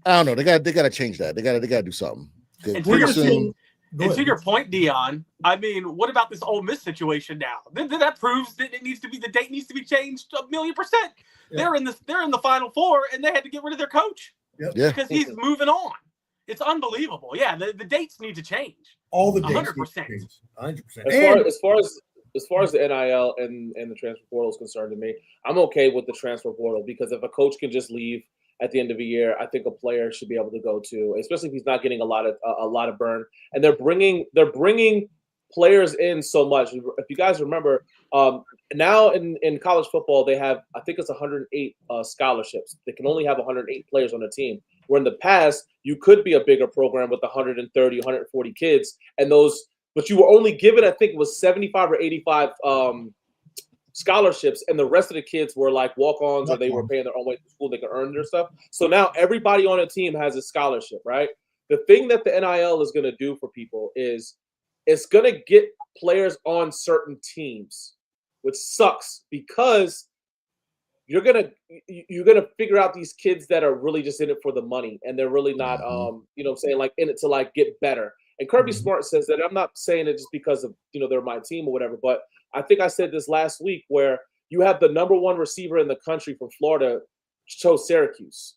I don't know. They got to change that. They got to do something. And to your point, Dion, I mean, what about this Ole Miss situation now? That proves that the date needs to be changed 1,000,000%. Yeah. They're in the Final Four, and they had to get rid of their coach because he's moving on. It's unbelievable. Yeah, the dates need to change. All the dates 100%. 100%. As far as the NIL and the transfer portal is concerned, to me, I'm okay with the transfer portal because if a coach can just leave at the end of the year, I think a player should be able to go to, especially if he's not getting a lot of burn. And they're bringing players in so much. If you guys remember, now in college football, they have, I think it's 108 scholarships. They can only have 108 players on the team. Where in the past, you could be a bigger program with 130, 140 kids, but you were only given, I think it was 75 or 85 scholarships, and the rest of the kids were like walk-ons or they were paying their own way to school. They could earn their stuff. So now everybody on a team has a scholarship, right? The thing that the NIL is going to do for people is it's going to get players on certain teams, which sucks because you're going to figure out these kids that are really just in it for the money, and they're really not, like in it to like get better. And Kirby Smart says that. I'm not saying it just because of, they're my team or whatever, but I think I said this last week where you have the number one receiver in the country from Florida chose Syracuse.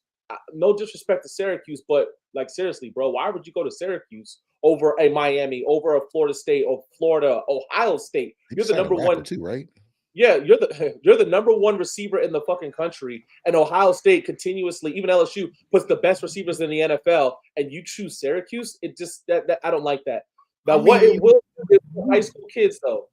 No disrespect to Syracuse, but like seriously, bro, why would you go to Syracuse over a Miami, over a Florida State, or Florida, Ohio State? You're the number one too, right? Yeah, you're the number one receiver in the fucking country, and Ohio State continuously, even LSU, puts the best receivers in the NFL, and you choose Syracuse. It just that I don't like that. Now, what it will do is for high school kids, though.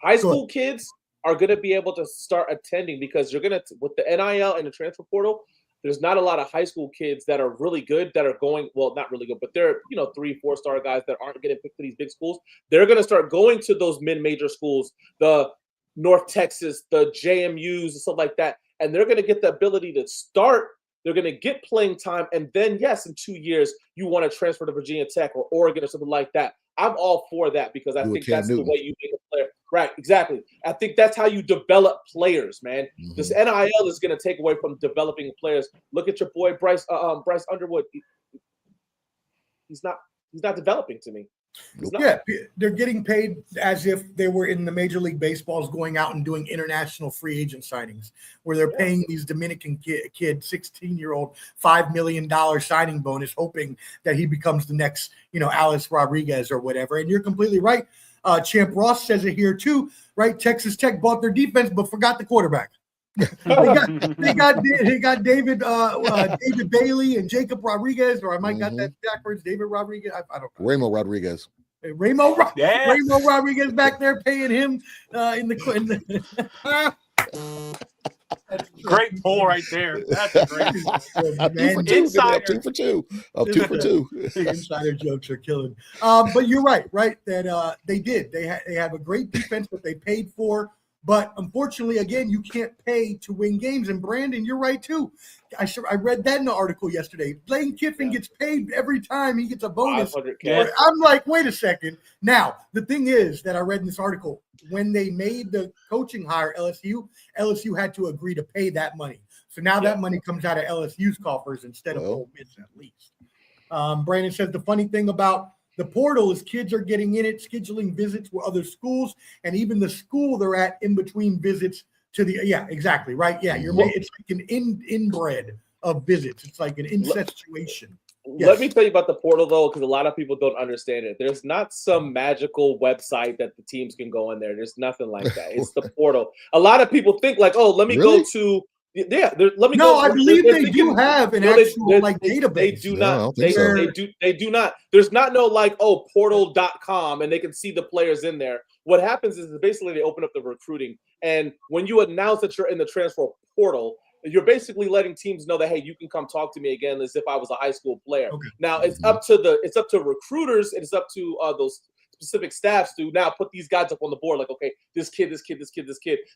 High school kids are going to be able to start attending because you're going to, with the NIL and the transfer portal, there's not a lot of high school kids that are really good that are going, well, not really good, but they're, 3-4 star guys that aren't getting picked for these big schools. They're going to start going to those mid-major schools, the North Texas, the JMUs and stuff like that. And they're going to get the ability to start. They're going to get playing time. And then, yes, in 2 years, you want to transfer to Virginia Tech or Oregon or something like that. I'm all for that because I think that's the way you make a player. Right, exactly. I think that's how you develop players, man. Mm-hmm. This NIL is going to take away from developing players. Look at your boy Bryce Underwood. He's not developing to me. Yeah, they're getting paid as if they were in the Major League Baseballs going out and doing international free agent signings where they're paying these Dominican kid 16-year-old $5 million signing bonus, hoping that he becomes the next, Alex Rodriguez or whatever. And you're completely right. Champ Ross says it here too, right? Texas Tech bought their defense but forgot the quarterback. they got David Bailey and Jacob Rodriguez, or I might got that backwards. David Rodriguez, I don't know. Ramo Rodriguez. Ramo Rodriguez back there paying him in the great pull right there. That's a great insider. 2 for 2. 2 for 2. Insider jokes are killing. But you're right? That they did. They have a great defense, but they paid for But unfortunately, again, you can't pay to win games. And Brandon, you're right too. I read that in the article yesterday. Lane Kiffin gets paid every time he gets a bonus. $500K. I'm like, wait a second. Now, the thing is that I read in this article, when they made the coaching hire LSU had to agree to pay that money. So now that money comes out of LSU's coffers instead of Ole Miss at least. Brandon says the funny thing about the portal is kids are getting in it, scheduling visits with other schools, and even the school they're at in between visits to the exactly right. Yeah, it's like an inbred of visits. It's like an incestuation. Let me tell you about the portal though, because a lot of people don't understand it. There's not some magical website that the teams can go in there. There's nothing like that. It's the portal. A lot of people think like, oh, let me go to. Yeah, let me go. No, I believe they do have an actual database. They do not. They do not. There's not no like, oh, portal.com and they can see the players in there. What happens is basically they open up the recruiting. And when you announce that you're in the transfer portal, you're basically letting teams know that, hey, you can come talk to me again as if I was a high school player. Okay. Now it's up to recruiters and it's up to those specific staffs to now put these guys up on the board like, okay, this kid.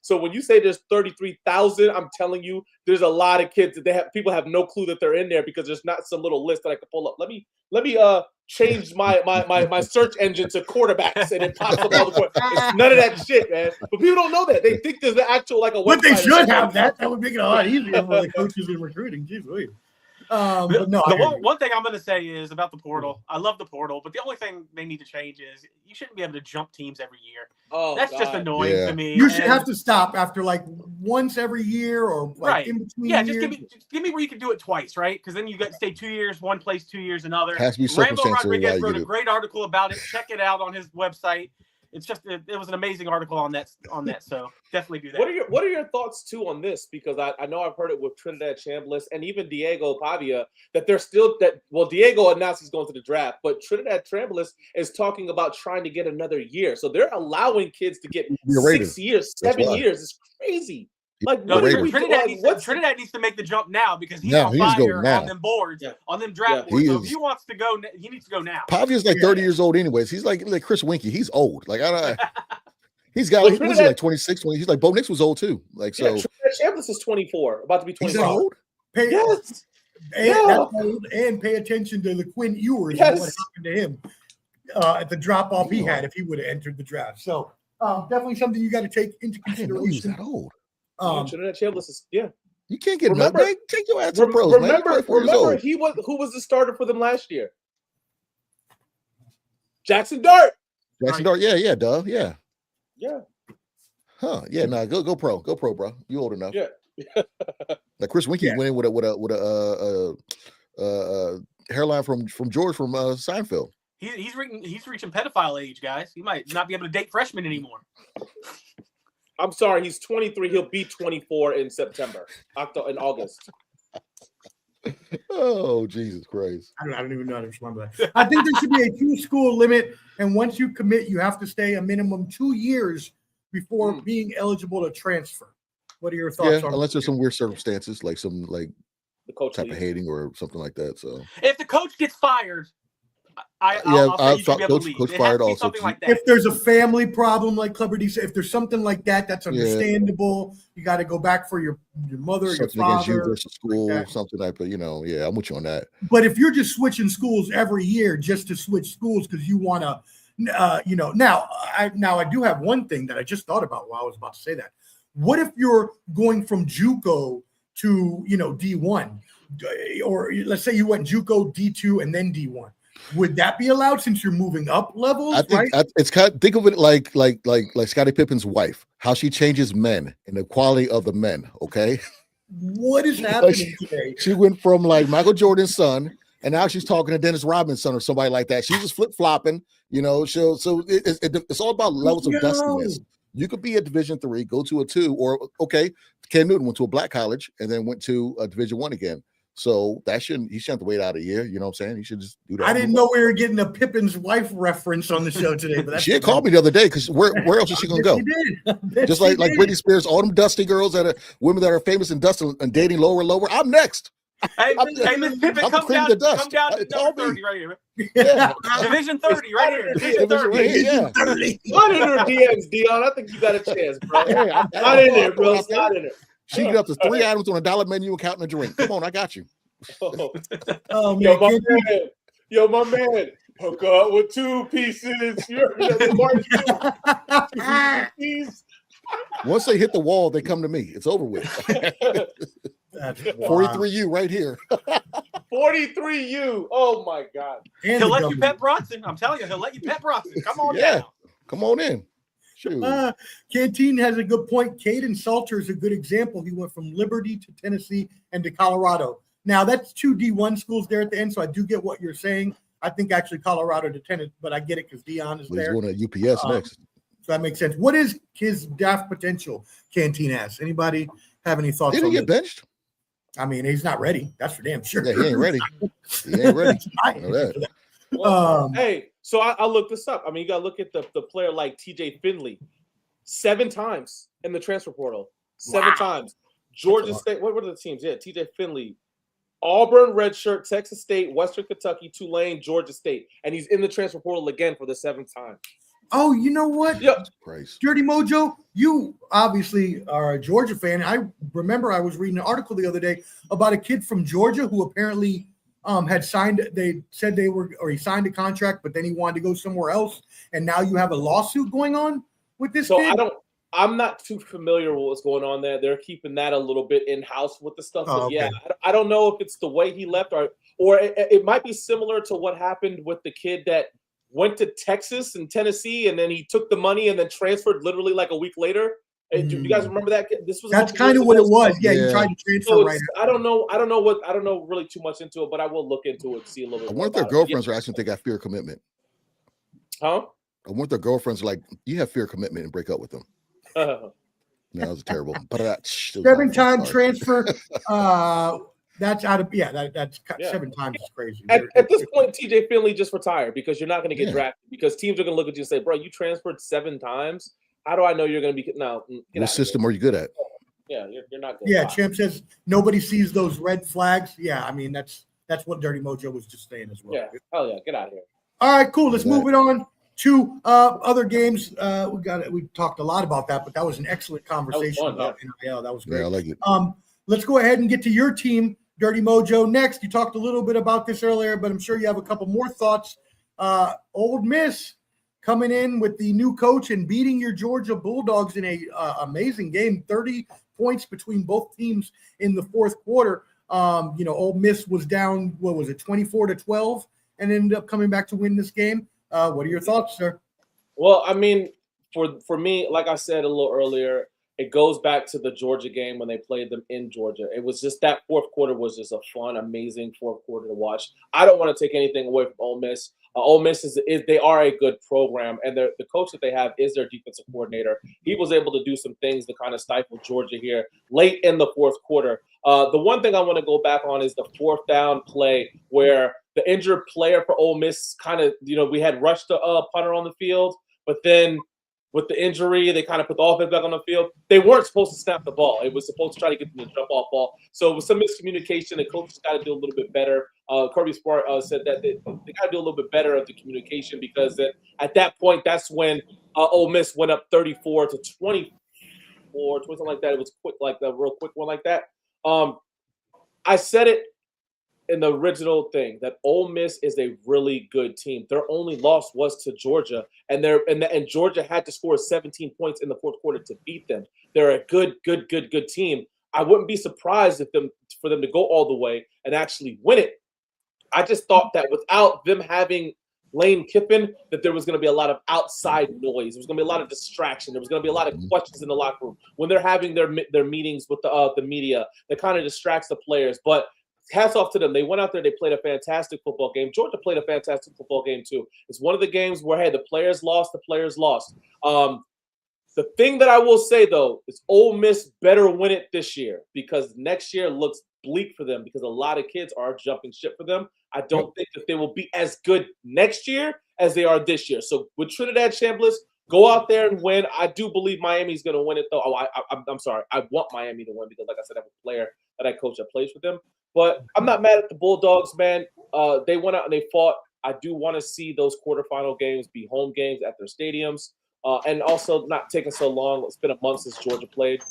So when you say there's 33,000, I'm telling you, there's a lot of kids that people have no clue that they're in there because there's not some little list that I can pull up. Let me change my search engine to quarterbacks and it pops up all the quarterbacks. It's none of that shit, man. But people don't know that. They think there's the actual like a website. But they should have that. That would make it a lot easier for the coaches in recruiting. Jeez, wait. But no, one thing I'm going to say is about the portal. I love the portal, but the only thing they need to change is you shouldn't be able to jump teams every year. Oh, that's just annoying to me. You should have to stop after like once every year or like in between. Yeah, just give me where you can do it twice, right? Because then you got to stay 2 years, one place, 2 years, another. Has to be Rambo Rodriguez wrote a great article about it. Check it out on his website. It's just it was an amazing article on that. So definitely do that. What are your thoughts too on this? Because I know I've heard it with Trinidad Chambliss and even Diego Pavia that they're still Diego announced he's going to the draft, but Trinidad Chambliss is talking about trying to get another year. So they're allowing kids to get 6 years, 7 years. It's crazy. Like Trinidad needs to make the jump now because he's on fire on them boards, on them draft boards. So if he wants to go, he needs to go now. Pavia's like 30 years old anyways. He's like Chris Winkie. He's old. Like he's got he's like 26, 20. He's like Bo Nix was old too. Like so. Trinidad Chambliss is 24, about to be 25. He's that old? Yes. And pay attention to the Quinn Ewers and what happened to him at the drop off he had if he would have entered the draft. So definitely something you got to take into consideration. He's that old. Trinidad Chambliss is You can't get nothing. Take your ass to pros. Remember who was the starter for them last year? Jackson Dart. Yeah, duh. Yeah. Yeah. Huh. Yeah, go pro, bro. You old enough. Yeah. Like Chris Winkie went in with a hairline from George from Seinfeld. He's reaching pedophile age, guys. He might not be able to date freshmen anymore. I'm sorry, he's 23. He'll be 24 in August. Oh, Jesus Christ. I don't even know how to respond to that. I think there should be a 2-school limit, and once you commit, you have to stay a minimum 2 years before being eligible to transfer. What are your thoughts on that? Unless there's some weird circumstances, like some the coach type of hating or something like that. So if the coach gets fired, I'll say coach fired also. Like that. If there's a family problem, like Clubber D said, if there's something like that, that's understandable. You got to go back for your mother, something your father, against you versus school, something like that. I'm with you on that. But if you're just switching schools every year just to switch schools because you want to, now I do have one thing that I just thought about while I was about to say that. What if you're going from JUCO to D1, or let's say you went JUCO, D2, and then D1? Would that be allowed since you're moving up levels? I think it's think of it like Scottie Pippen's wife, how she changes men and the quality of the men. Okay, what is happening today? She went from like Michael Jordan's son, and now she's talking to Dennis Rodman's son or somebody like that. She's just flip flopping, So it's all about levels of dustiness. You could be a Division III, go to a 2, or Cam Newton went to a black college and then went to a Division I again. So he shouldn't have to wait out a year. You know what I'm saying? He should just do that. I didn't know we were getting a Pippen's wife reference on the show today. But she had called me the other day because where else is she gonna go? Just like Britney Spears, all them dusty girls women that are famous and dusty and dating lower. I'm next. Hey, Miss Pippen, I'm come cream down, the dust. come down to Tell number me. 30 right here. Yeah. Division 30 right here. Division Division 30. right here, yeah. 30. Slide in her DMs, Dion. I think you got a chance, bro. Hey, Slide in there, bro. Slide in there. She get up to 3 items on a $1 menu and counting a drink. Come on, I got you. Oh, Yo, man. my Can't you- man. Yo, my man. Hook up with 2 pieces. You heard me, the Martin 2 pieces. Once they hit the wall, they come to me. It's over with. That's 43U right here. 43U. Oh my God. And He'll the let you W. pet Bronson. I'm telling you, he'll let you pet Bronson. Come on Yeah. down. Come on in. Shoot. Canteen has a good point. Caden Salter is a good example. He went from Liberty to Tennessee and to Colorado. Now, that's 2 D1 schools there at the end, so I do get what you're saying. I think actually Colorado to Tennessee, but I get it because Dion is But he's there. going to UPS next. So that makes sense. What is his draft potential, Canteen has? Anybody have any thoughts Did he on get this? benched? I mean, he's not ready. That's for damn sure. Yeah, he ain't ready. He ain't ready. That's my I know that. Well, Um, hey, so I looked this up. I mean, you got to look at the player like TJ Finley. 7 times in the transfer portal. 7 times. Georgia State. What were the teams? Yeah, TJ Finley. Auburn, redshirt, Texas State, Western Kentucky, Tulane, Georgia State. And he's in the transfer portal again for the 7th time. Oh, you know what? Yep. Christ. Dirty Mojo, you obviously are a Georgia fan. I remember I was reading an article the other day about a kid from Georgia who apparently had signed. They said he signed a contract, but then he wanted to go somewhere else. And now you have a lawsuit going on with this So kid. I'm not too familiar with what's going on there. They're keeping that a little bit in-house with the stuff. But okay. yeah, I don't know if it's the way he left or it might be similar to what happened with the kid that went to Texas and Tennessee, and then he took the money and then transferred literally like a week later. Do you guys remember that? This was That's kind of what it was. Yeah, Yeah. he tried to transfer So right. I don't know really too much into it, but I will look into it, see a little I bit. wonder if their girlfriends are asking if they got fear of commitment. Huh? I wonder if their girlfriends are like, you have fear of commitment and break up with them. No, that was terrible. But 7-time transfer. That's out of that's 7 times is crazy. At this point, TJ Finley just retired because you're not going to get Yeah. drafted because teams are going to look at you and say, "Bro, you transferred 7 times. How do I know you're going to be no?" What system are you good at? Yeah, you're not good. Yeah, Champ says nobody sees those red flags. Yeah, I mean that's what Dirty Mojo was just saying as well. Yeah, hell yeah, get out of here. All right, cool. Let's move it on to other games. We talked a lot about that, but that was an excellent conversation fun, about NIL. That was great. Yeah, I like it. Let's go ahead and get to your team, Dirty Mojo. Next, you talked a little bit about this earlier, but I'm sure you have a couple more thoughts. Old Miss coming in with the new coach and beating your Georgia Bulldogs in a amazing game. 30 points between both teams in the fourth quarter. Old Miss was down, 24-12, and ended up coming back to win this game. What are your thoughts, sir? Well, I mean, for me, like I said a little earlier, it goes back to the Georgia game when they played them in Georgia. It was just that fourth quarter was just a fun, amazing fourth quarter to watch. I don't want to take anything away from Ole Miss. Ole Miss is they are a good program, and the coach that they have is their defensive coordinator. He was able to do some things to kind of stifle Georgia here late in the fourth quarter. The one thing I want to go back on is the 4th down play where the injured player for Ole Miss kind of, we had rushed the punter on the field, but then with the injury, they kind of put the offense back on the field. They weren't supposed to snap the ball. It was supposed to try to get them to jump off ball. So it was some miscommunication. The coaches got to do a little bit better. Kirby Smart said that they got to do a little bit better of the communication because at that point, that's when Ole Miss went up 34-24, something like that. It was quick, like the real quick one like that. I said it in the original thing that Ole Miss is a really good team. Their only loss was to Georgia, and Georgia had to score 17 points in the fourth quarter to beat them. They're a good team. I wouldn't be surprised for them to go all the way and actually win it. I just thought that without them having Lane Kiffin, that there was going to be a lot of outside noise. There was going to be a lot of distraction. There was going to be a lot of questions in the locker room when they're having their meetings with the media. That kind of distracts the players, but. Hats off to them. They went out there. They played a fantastic football game. Georgia played a fantastic football game too. It's one of the games where, hey, the players lost. The thing that I will say, though, is Ole Miss better win it this year because next year looks bleak for them because a lot of kids are jumping ship for them. I don't think that they will be as good next year as they are this year. So with Trinidad Chambliss, go out there and win. I do believe Miami's going to win it, though. I'm sorry. I want Miami to win because, like I said, I have a player that I coach that plays for them. But I'm not mad at the Bulldogs, man. They went out and they fought. I do want to see those quarterfinal games be home games at their stadiums, and also not taking so long. It's been a month since Georgia played.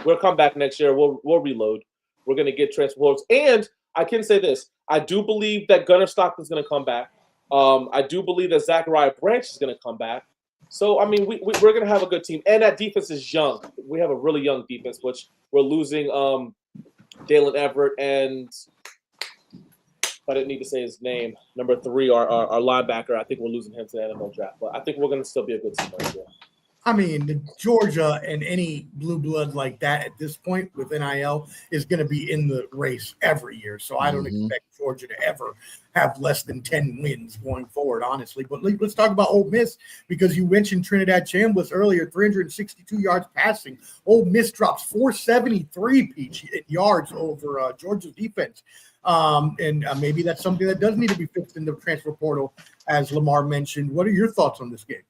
We'll come back next year. We'll reload. We're going to get transports. And I can say this. I do believe that Gunnar Stockton's going to come back. I do believe that Zachariah Branch is going to come back. So, I mean, we're going to have a good team. And that defense is young. We have a really young defense, which we're losing Dalen Everett and I didn't need to say his name. Number 3, our linebacker. I think we're losing him to the NFL draft. But I think we're going to still be a good team right here. I mean, Georgia and any blue blood like that at this point with NIL is going to be in the race every year. So I don't expect Georgia to ever have less than 10 wins going forward, honestly. But let's talk about Ole Miss, because you mentioned Trinidad Chambliss earlier, 362 yards passing. Ole Miss drops 473 yards over Georgia's defense. And maybe that's something that does need to be fixed in the transfer portal, as Lamar mentioned. What are your thoughts on this game?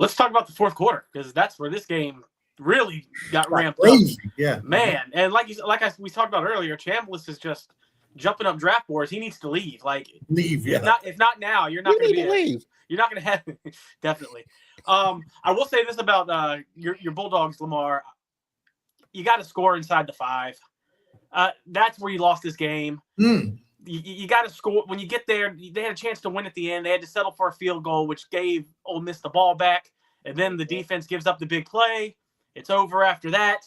Let's talk about the fourth quarter, because that's where this game really got ramped crazy. Up. Yeah, man. And we talked about earlier, Chambliss is just jumping up draft boards. He needs to leave. Yeah. If not now, you're not going to leave. You're not going to have definitely. I will say this about your Bulldogs, Lamar. You got to score inside the 5. That's where you lost this game. You got to score when you get there. They had a chance to win at the end. They had to settle for a field goal, which gave Ole Miss the ball back. And then the defense gives up the big play. It's over after that.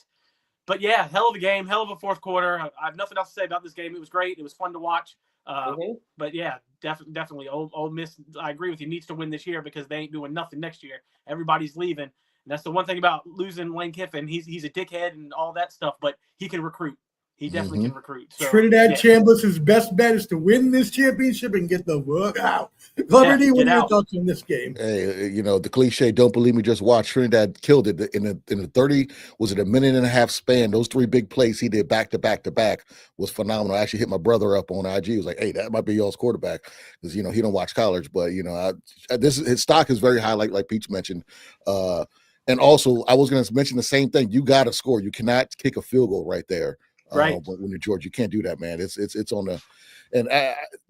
But yeah, hell of a game, hell of a fourth quarter. I have nothing else to say about this game. It was great. It was fun to watch. But yeah, definitely Ole Miss, I agree with you, needs to win this year, because they ain't doing nothing next year. Everybody's leaving. And that's the one thing about losing Lane Kiffin. He's a dickhead and all that stuff, but he can recruit. He definitely can recruit. So, Trinidad Chambliss' best bet is to win this championship and get the fuck out. Glover D, what are your thoughts on this game? Hey, the cliche, don't believe me, just watch. Trinidad killed it in the 30, was it a minute and a half span? Those 3 big plays he did back to back to back was phenomenal. I actually hit my brother up on IG. He was like, hey, that might be y'all's quarterback, because, he don't watch college. But, his stock is very high, like Peach mentioned. And also, I was going to mention the same thing. You got to score. You cannot kick a field goal right there. Right. But when you're Georgia, you can't do that, man. It's on the, and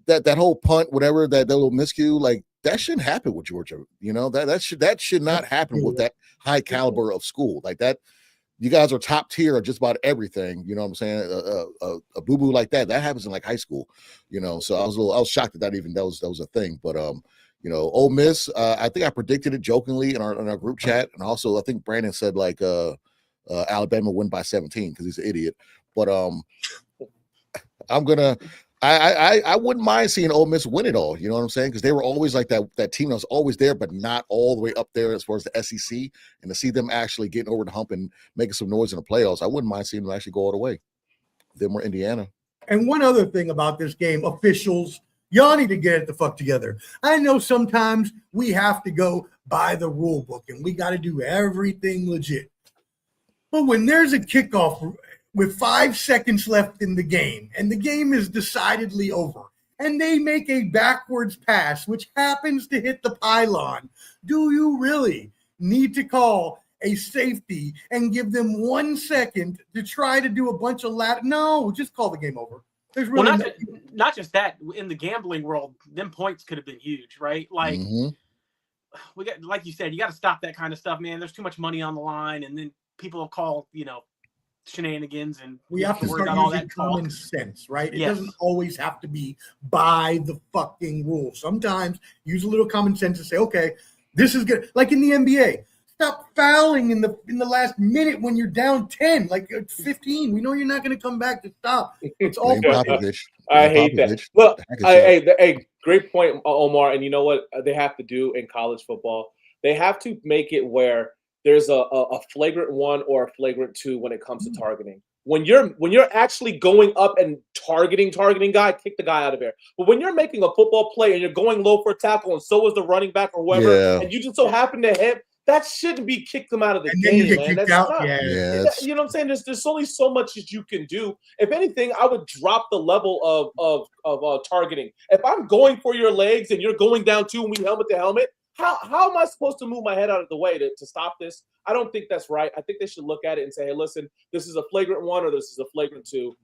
that whole punt, whatever, that little miscue, like that shouldn't happen with Georgia. That should not happen with that high caliber of school like that. You guys are top tier of just about everything. You know what I'm saying? A boo boo like that happens in like high school. So I was shocked that was a thing. But Ole Miss, I think I predicted it jokingly in our group chat, and also I think Brandon said like Alabama win by 17 because he's an idiot. But I wouldn't mind seeing Ole Miss win it all. You know what I'm saying? Because they were always like that team that was always there, but not all the way up there as far as the SEC. And to see them actually getting over the hump and making some noise in the playoffs, I wouldn't mind seeing them actually go all the way. Them or Indiana. And one other thing about this game, officials, y'all need to get it the fuck together. I know sometimes we have to go by the rule book and we got to do everything legit. But when there's a kickoff with 5 seconds left in the game, and the game is decidedly over, and they make a backwards pass, which happens to hit the pylon, do you really need to call a safety and give them 1 second to try to do a bunch of No, just call the game over. There's really not just that. In the gambling world, them points could have been huge, right? Like, we got, like you said, you got to stop that kind of stuff, man. There's too much money on the line, and then people will call, shenanigans, and we have to start using all that common sense, right? It doesn't always have to be by the fucking rules. Sometimes use a little common sense and say, okay, this is good. Like in the NBA, stop fouling in the last minute when you're down 10, like 15. We know you're not going to come back to stop. It's all I hate that. Look, hey, great point, Omar. And you know what they have to do in college football? They have to make it where there's a flagrant 1 or a flagrant 2 when it comes to targeting. When you're actually going up and targeting guy, kick the guy out of there. But when you're making a football play and you're going low for a tackle, and so is the running back or whoever, and you just so happen to hit, that shouldn't be kicked them out of the game, man. That's not, you know what I'm saying? There's only so much that you can do. If anything, I would drop the level of targeting. If I'm going for your legs and you're going down 2 and we helmet to helmet, how am I supposed to move my head out of the way to stop this? I don't think that's right. I think they should look at it and say, hey, listen, this is a flagrant 1 or this is a flagrant 2.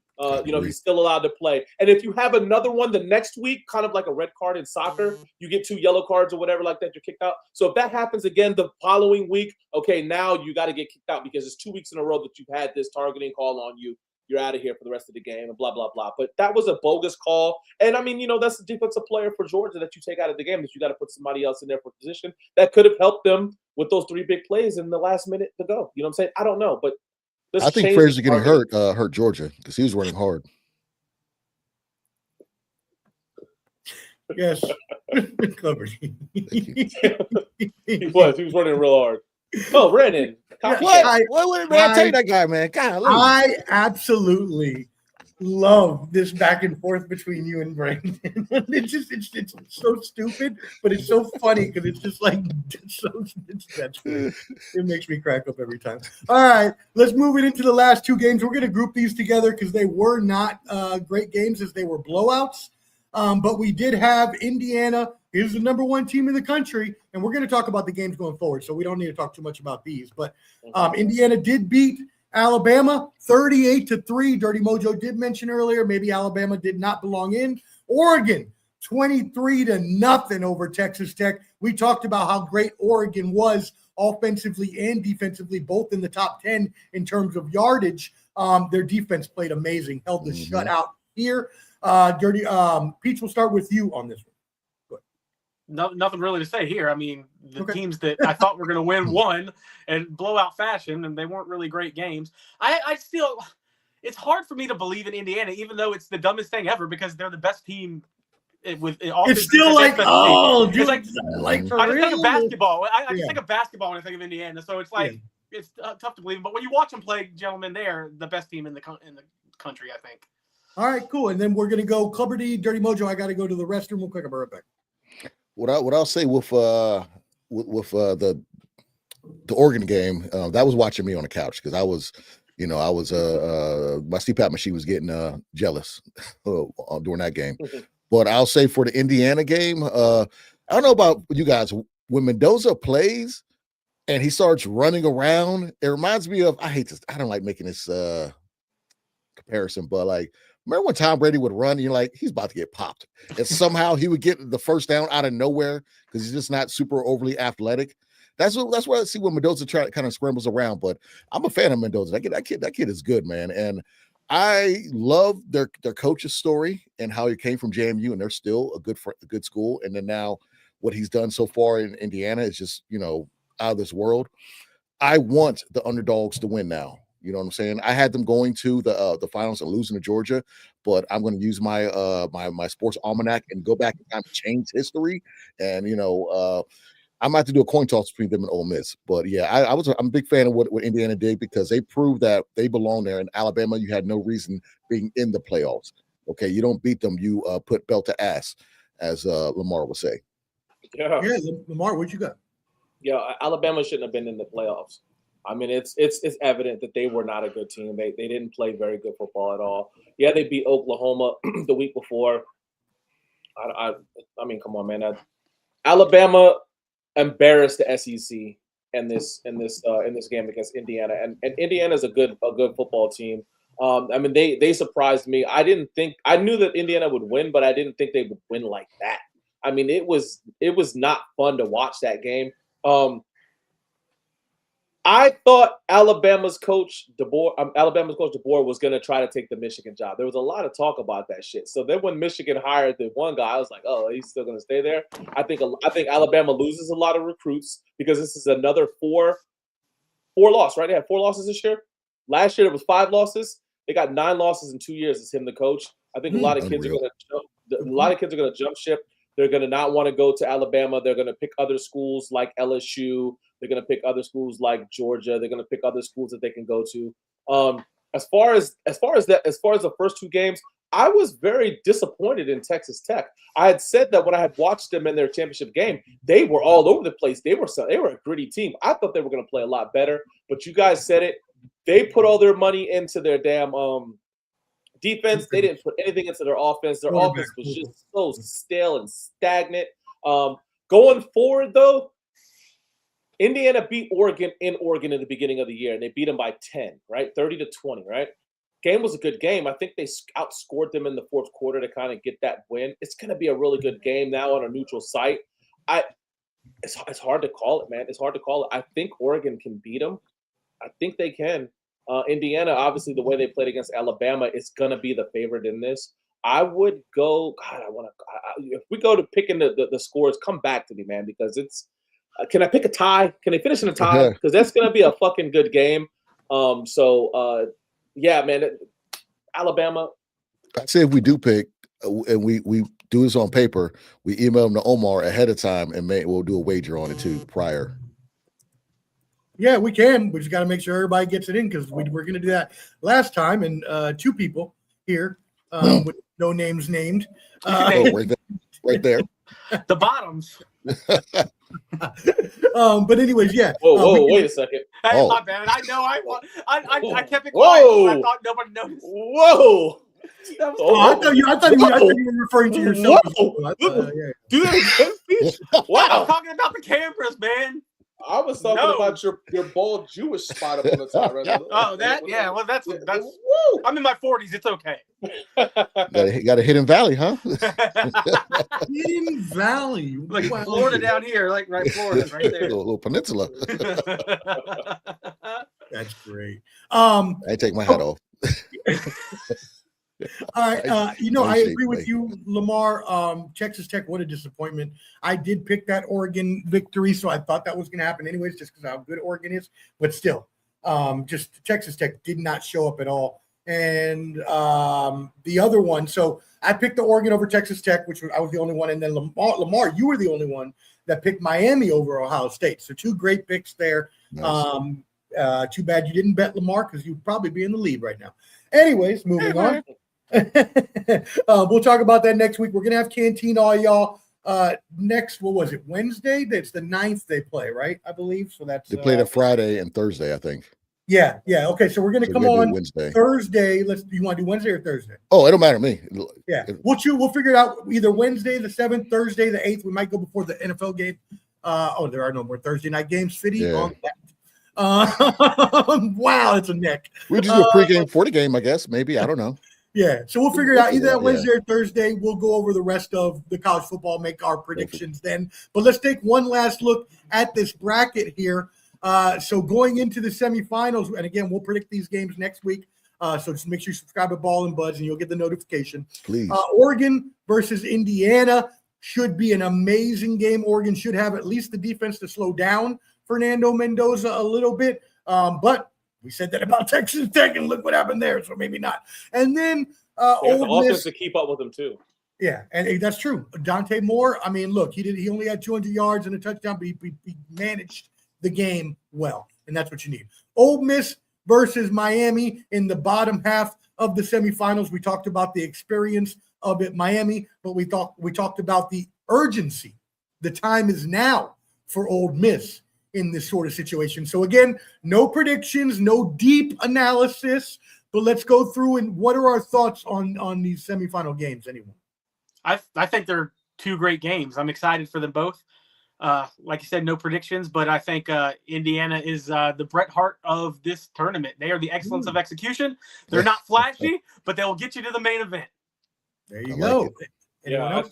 He's still allowed to play. And if you have another one the next week, kind of like a red card in soccer, you get 2 yellow cards or whatever like that, you're kicked out. So if that happens again the following week, okay, now you got to get kicked out because it's 2 weeks in a row that you've had this targeting call on you. You're out of here for the rest of the game and blah, blah, blah. But that was a bogus call. And, I mean, that's the defensive player for Georgia that you take out of the game, that you got to put somebody else in there for position that could have helped them with those 3 big plays in the last minute to go. You know what I'm saying? I don't know. But I think Frazier getting hurt Georgia because he was running hard. Yes. Covered. He was running real hard. Oh, Brandon. What man? Take that guy, man. God, I absolutely love this back and forth between you and Brandon. it's so stupid, but it's so funny because it's just like it makes me crack up every time. All right, let's move it into the last 2 games. We're going to group these together because they were not great games as they were blowouts. But we did have Indiana. Here's the number 1 team in the country, and we're going to talk about the games going forward, so we don't need to talk too much about these. But Indiana did beat Alabama 38-3. Dirty Mojo did mention earlier maybe Alabama did not belong in. Oregon 23-0 over Texas Tech. We talked about how great Oregon was offensively and defensively, both in the top 10 in terms of yardage. Their defense played amazing, held the shutout here. Dirty Peach, we'll start with you on this one. No, nothing really to say here. I mean, the teams that I thought were going to win won in blowout fashion, and they weren't really great games. I still, it's hard for me to believe in Indiana, even though it's the dumbest thing ever because they're the best team. It's still like, oh, dude, it's like for I just real? think of basketball. I just think of basketball when I think of Indiana. So it's like it's tough to believe. But when you watch them play, gentlemen, they're the best team in the country, I think. All right, cool. And then we're going to go Clubber D, Dirty Mojo. I got to go to the restroom real quick. I'll be right back. What I'll say with the Oregon game, that was watching me on the couch because I was my CPAP machine was getting jealous during that game. But I'll say for the Indiana game, I don't know about you guys. When Mendoza plays and he starts running around, it reminds me of I don't like making this comparison, but like. Remember when Tom Brady would run, you're like, he's about to get popped. And somehow he would get the first down out of nowhere because he's just not super overly athletic. That's where I see when Mendoza kind of scrambles around. But I'm a fan of Mendoza. That kid is good, man. And I love their coach's story and how he came from JMU, and they're still a good school. And then now what he's done so far in Indiana is just, out of this world. I want the underdogs to win now. You know what I'm saying? I had them going to the finals and losing to Georgia, but I'm going to use my my sports almanac and go back and kind of change history. And I'm about to do a coin toss between them and Ole Miss. But yeah, I'm a big fan of what Indiana did because they proved that they belong there. In Alabama, you had no reason being in the playoffs. Okay, you don't beat them, you put belt to ass, as Lamar would say. Yeah, Lamar, what you got? Yeah, Alabama shouldn't have been in the playoffs. I mean, it's evident that they were not a good team. They didn't play very good football at all. Yeah, they beat Oklahoma the week before. I mean, come on, man. Alabama embarrassed the SEC in this game against Indiana, and Indiana is a good football team. I mean, they surprised me. I knew that Indiana would win, but I didn't think they would win like that. I mean, it was not fun to watch that game. I thought Alabama's coach DeBoer was going to try to take the Michigan job. There was a lot of talk about that shit. So then when Michigan hired the one guy, I was like, oh, he's still going to stay there. I think Alabama loses a lot of recruits because this is another four loss, right? They had 4 losses this year. Last year it was 5 losses. They got 9 losses in 2 years. It's him, the coach. I think a lot of kids are going to jump ship. They're going to not want to go to Alabama. They're going to pick other schools like LSU. They're going to pick other schools like Georgia. They're going to pick other schools that they can go to. As far as the first 2 games, I was very disappointed in Texas Tech. I had said that when I had watched them in their championship game, they were all over the place. They were a gritty team. I thought they were going to play a lot better, but you guys said it. They put all their money into their damn defense. They didn't put anything into their offense. Their offense was just so stale and stagnant. Going forward, though, Indiana beat Oregon in the beginning of the year, and they beat them by 10, right? 30-20, right? game was a good game. I think they outscored them in the fourth quarter to kind of get that win. It's going to be a really good game now on a neutral site. It's hard to call it, man. It's hard to call it. I think Oregon can beat them. I think they can. Indiana, obviously, the way they played against Alabama is going to be the favorite in this. I would go. God, I want to. If we go to picking the scores, come back to me, man, because it's. Can I pick a tie? Can they finish in a tie? Because that's going to be a fucking good game. Yeah, man. Alabama. I'd say if we do pick, and we do this on paper, we email them to Omar ahead of time, and we'll do a wager on it too prior. Yeah, we can. We just got to make sure everybody gets it in because we're going to do that last time, and two people here with no names named. Right there. The bottoms. But anyways, yeah. Whoa, wait a second. Hey, my bad. I know I kept it quiet. Whoa. I thought nobody noticed. Whoa. I thought you were referring to yourself. Do that again, please. Wow. I'm talking about the cameras, man. I was talking about your bald Jewish spot up on the top. Right? Oh, that? Yeah, well, that's. Woo. I'm in my 40s. It's okay. Got a Hidden Valley, huh? Hidden Valley. Like Florida down here, like Florida, right there. little peninsula. That's great. I take my hat off. All right. I agree with you, Lamar. Texas Tech, what a disappointment. I did pick that Oregon victory, so I thought that was going to happen anyways, just because how good Oregon is. But still, just Texas Tech did not show up at all. And the other one, so I picked the Oregon over Texas Tech, I was the only one. And then Lamar, you were the only one that picked Miami over Ohio State. So two great picks there. Nice. Too bad you didn't bet Lamar because you'd probably be in the lead right now. Anyways, moving on. We'll talk about that next week. We're gonna have Canteen all y'all next. What was it? Wednesday? That's the 9th they play, right? I believe. So that's they played a Friday and Thursday, I think. Yeah. Okay, so we're gonna come on Wednesday. Thursday. You want to do Wednesday or Thursday? Oh, it don't matter to me. Yeah, we'll figure it out either Wednesday the 7th, Thursday the 8th. We might go before the NFL game. There are no more Thursday night games. Fitty on that. Wow, it's a neck. We just do a pregame for the game, I guess. Maybe, I don't know. Yeah, so we'll figure it out either that Wednesday or Thursday. We'll go over the rest of the college football, make our predictions then. But let's take one last look at this bracket here. So going into the semifinals, and again, we'll predict these games next week. So just make sure you subscribe to Ball and Buds, and you'll get the notification. Please. Oregon versus Indiana should be an amazing game. Oregon should have at least the defense to slow down Fernando Mendoza a little bit, but we said that about Texas Tech, and look what happened there. So maybe not. And then Ole Miss to keep up with them too. Yeah, and that's true. Dante Moore. I mean, look, he only had 200 yards and a touchdown, but he managed the game well, and that's what you need. Ole Miss versus Miami in the bottom half of the semifinals. We talked about the experience of it, Miami, but we talked about the urgency. The time is now for Ole Miss in this sort of situation. So again, no predictions, no deep analysis, but let's go through and what are our thoughts on these semifinal games, anyone? I think they're two great games. I'm excited for them both. Like you said, no predictions, but I think Indiana is the Bret Hart of this tournament. They are the excellence of execution. They're not flashy, but they will get you to the main event. There you go. Yeah,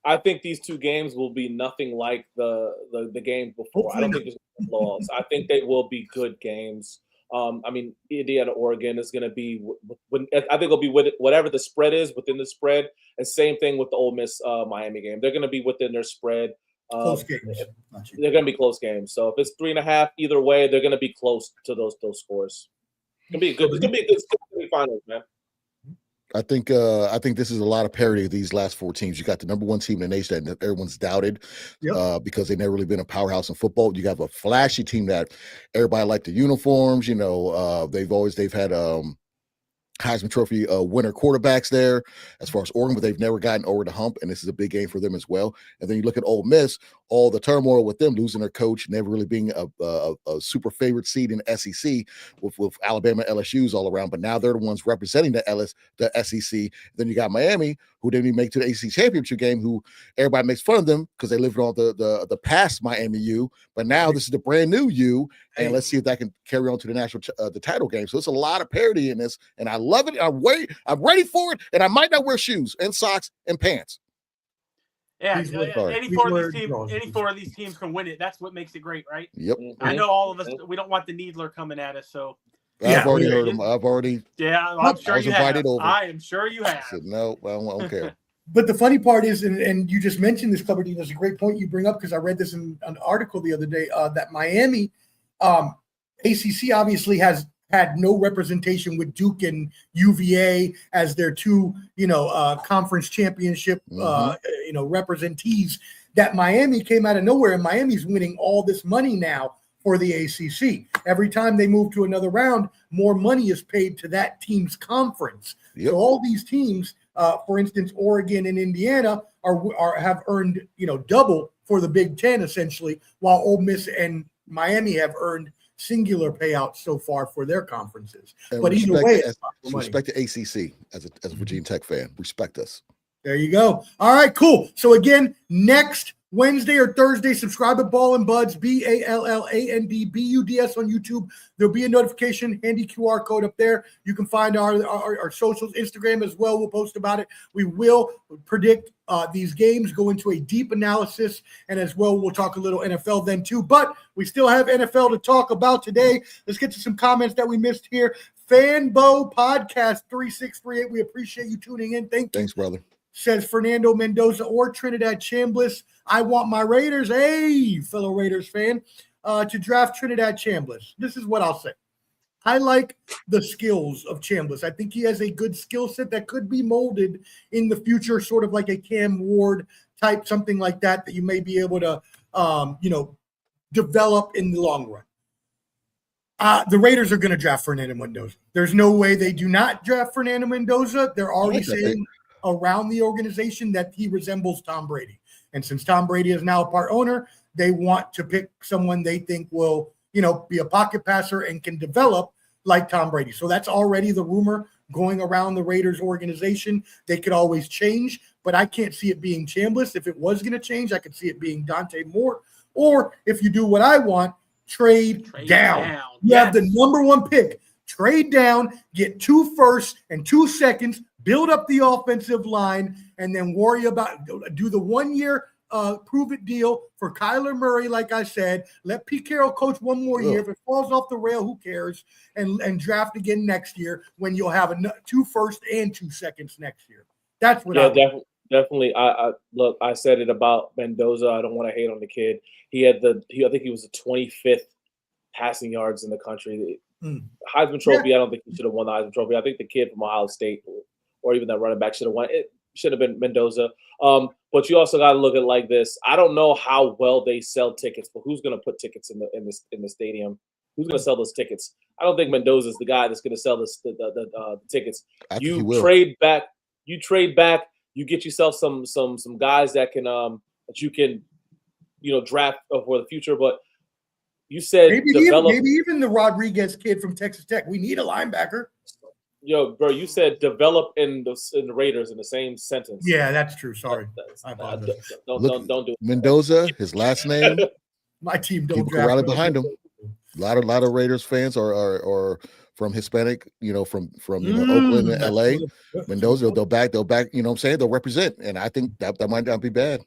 I think these two games will be nothing like the games before. Hopefully I don't think there's flaws. I think they will be good games. I mean, Indiana, Oregon is going to be. I think it'll be with whatever the spread is within the spread, and same thing with the Ole Miss Miami game. They're going to be within their spread. Close games. They're going to be close games. So if it's 3.5 either way, they're going to be close to those scores. It's going to be a good. It's going to be a good semifinals, man. I think this is a lot of parity of these last four teams. You got the number one team in the nation that everyone's doubted because they've never really been a powerhouse in football. You have a flashy team that everybody liked the uniforms. You know, they've had Heisman Trophy winner quarterbacks there as far as Oregon, but they've never gotten over the hump, and this is a big game for them as well. And then you look at Ole Miss. all the turmoil with them losing their coach, never really being a super favorite seed in the SEC with Alabama, LSU's all around. But now they're the ones representing the SEC. Then you got Miami, who didn't even make to the ACC championship game, who everybody makes fun of them because they lived on the past Miami U. But now this is the brand new U, and let's see if that can carry on to the national the title game. So it's a lot of parity in this, and I love it. I'm ready for it, and I might not wear shoes and socks and pants. Yeah, any four of these teams can win it. That's what makes it great, right? Yep. I know all of us. We don't want the Needler coming at us, so. I've already heard him. Yeah, I'm sure you have. Over. I am sure you have. I said, no, I don't care. But the funny part is, and you just mentioned this, Clubber Dean, that's a great point you bring up because I read this in an article the other day that Miami, ACC obviously has had no representation with Duke and UVA as their two, conference championship, representees. That Miami came out of nowhere, and Miami's winning all this money now for the ACC. Every time they move to another round, more money is paid to that team's conference. Yep. So all these teams, for instance, Oregon and Indiana have earned, double for the Big Ten essentially, while Ole Miss and Miami have earned singular payouts so far for their conferences. And but either way, respect the ACC as a Virginia Tech fan. Respect us. There you go. All right, cool. So again, next Wednesday or Thursday, subscribe to Ball and Buds, BALLANDBUDS on YouTube. There'll be a notification, handy QR code up there. You can find our socials, Instagram as well. We'll post about it. We will predict these games, go into a deep analysis, and as well, we'll talk a little NFL then too. But we still have NFL to talk about today. Let's get to some comments that we missed here. Fanbo Podcast 3638. We appreciate you tuning in. Thanks, brother. Says Fernando Mendoza or Trinidad Chambliss. I want my Raiders, fellow Raiders fan, to draft Trinidad Chambliss. This is what I'll say. I like the skills of Chambliss. I think he has a good skill set that could be molded in the future, sort of like a Cam Ward type, something like that you may be able to, develop in the long run. The Raiders are going to draft Fernando Mendoza. There's no way they do not draft Fernando Mendoza. They're already saying around the organization that he resembles Tom Brady. And since Tom Brady is now a part owner, they want to pick someone they think will, be a pocket passer and can develop like Tom Brady. So that's already the rumor going around the Raiders organization. They could always change, but I can't see it being Chambliss. If it was going to change, I could see it being Dante Moore. Or if you do what I want, trade down. You have the number one pick. Trade down, get 2 firsts and 2 seconds, build up the offensive line, and then worry about do the 1 year prove-it deal for Kyler Murray, like I said. Let Pete Carroll coach 1 more year. If it falls off the rail, who cares? And draft again next year when you'll have 2 firsts and 2 seconds next year. That's what definitely. Look, I said it about Mendoza. I don't want to hate on the kid. I think he was the 25th passing yards in the country. Heisman Trophy, I don't think he should have won the Heisman Trophy. I think the kid from Ohio State or even that running back should have won. It should have been Mendoza. But you also got to look at it like this. I don't know how well they sell tickets, but who's going to put tickets in the stadium? Who's going to sell those tickets? I don't think Mendoza is the guy that's going to sell the tickets. You trade back. You get yourself some guys that can that you can draft for the future, but. You said maybe even the Rodriguez kid from Texas Tech. We need a linebacker. Yo, bro, you said develop in the Raiders in the same sentence. Yeah, that's true. Sorry, I apologize. Don't do it. Mendoza, his last name. My team don't people can rally behind him. A lot of Raiders fans are from Hispanic, from Oakland and LA. Mendoza, they'll back. You know what I'm saying? They'll represent, and I think that might not be bad.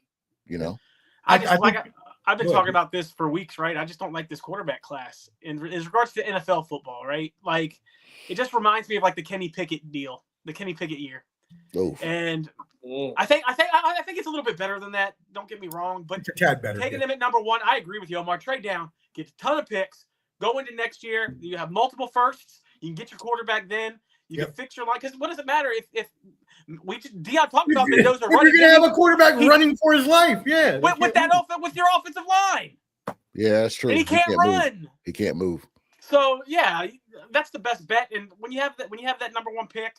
I've been talking about this for weeks, right? I just don't like this quarterback class in regards to NFL football, right? Like, it just reminds me of like the Kenny Pickett deal, the Kenny Pickett year. Oof. And I think it's a little bit better than that. Don't get me wrong, but it's a tad better. Taking them at number 1, I agree with you, Omar. Trade down, get a ton of picks, go into next year. You have multiple firsts. You can get your quarterback then. You can fix your line. Because what does it matter if Dion talked about Mendoza running? You're gonna have a quarterback running for his life, yeah. With your offensive line. Yeah, that's true. And he can't run. Move. He can't move. So yeah, that's the best bet. And when you have that number 1 pick,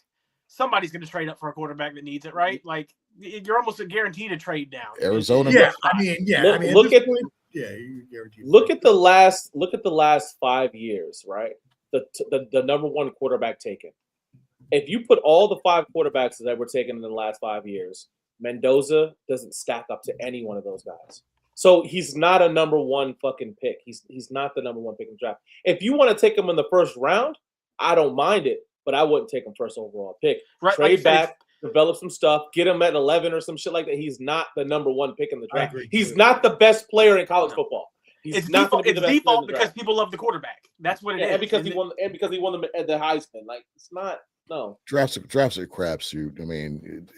somebody's going to trade up for a quarterback that needs it, right? Like you're almost guaranteed a trade down. Arizona. Yeah, I mean, Look at you're guaranteed. look at the last 5 years, right? The number one quarterback taken. If you put all the 5 quarterbacks that were taken in the last 5 years, Mendoza doesn't stack up to any one of those guys. So he's not a number one fucking pick. He's not the number one pick in the draft. If you want to take him in the first round, I don't mind it, but I wouldn't take him first overall pick. Right, Trade like back, develop some stuff, get him at 11 or some shit like that. He's not the number one pick in the draft. He's not the best player in college football. It's default because people love the quarterback. That's what it is. And because he won the Heisman. Like it's not drafts are a crapshoot. I mean,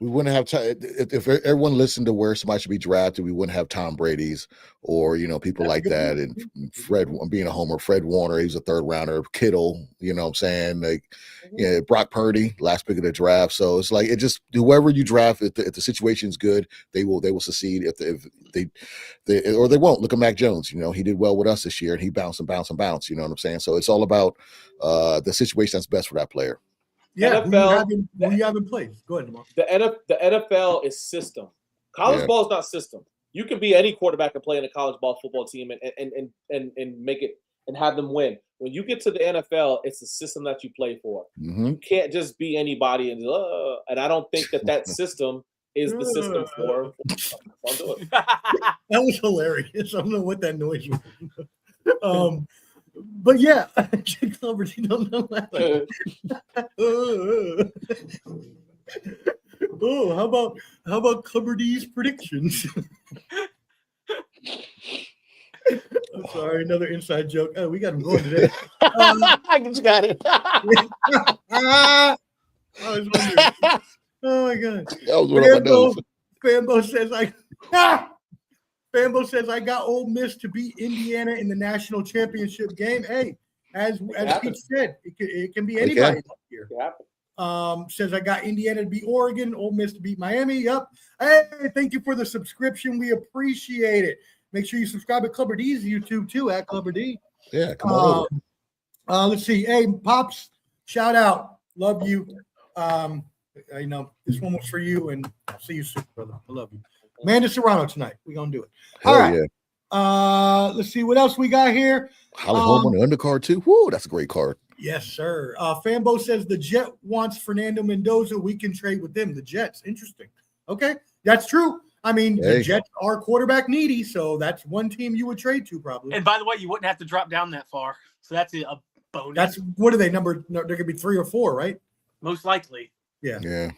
we wouldn't have time if everyone listened to where somebody should be drafted. We wouldn't have Tom Brady's or people like that. And Fred, being a homer, Fred Warner, he was a 3rd rounder. Kittle, what I'm saying, Brock Purdy, last pick of the draft. So it's like whoever you draft, if the situation's good, they will succeed. If they won't. Look at Mac Jones. He did well with us this year, and he bounced and bounced and bounced. You know what I'm saying? So it's all about the situation that's best for that player. Yeah, NFL, who you haven't played. Go ahead, Omar. The NFL is system. College ball is not system. You can be any quarterback and play in a college ball football team and make it and have them win. When you get to the NFL, it's the system that you play for. Mm-hmm. You can't just be anybody and I don't think that system is the system for. I'll do it. That was hilarious. I don't know what that noise was. But yeah, how about Clubber D's predictions? I'm sorry, another inside joke. Oh, we got him going today. I just got it. I was wondering. Oh my god. That was one of my notes. Fambo says I got Ole Miss to beat Indiana in the national championship game. Hey, as Pete said, it can be anybody here. Says I got Indiana to beat Oregon, Ole Miss to beat Miami. Yep. Hey, thank you for the subscription. We appreciate it. Make sure you subscribe to Clubber D's YouTube too, at Clubber D. Yeah, come on over. Let's see. Hey, Pops, shout out. Love you. This one was for you, and I'll see you soon, brother. I love you. Amanda Serrano tonight. We're going to do it. All right. Yeah. Let's see what else we got here. Holly Holm on the undercard too. Woo, that's a great card. Yes, sir. Fambo says the Jet wants Fernando Mendoza. We can trade with them. The Jets. Interesting. Okay. That's true. I mean, the Jets are quarterback needy, so that's one team you would trade to probably. And by the way, you wouldn't have to drop down that far. So that's a bonus. That's what are they number? No, they're going to be 3 or 4, right? Most likely. Yeah. Yeah.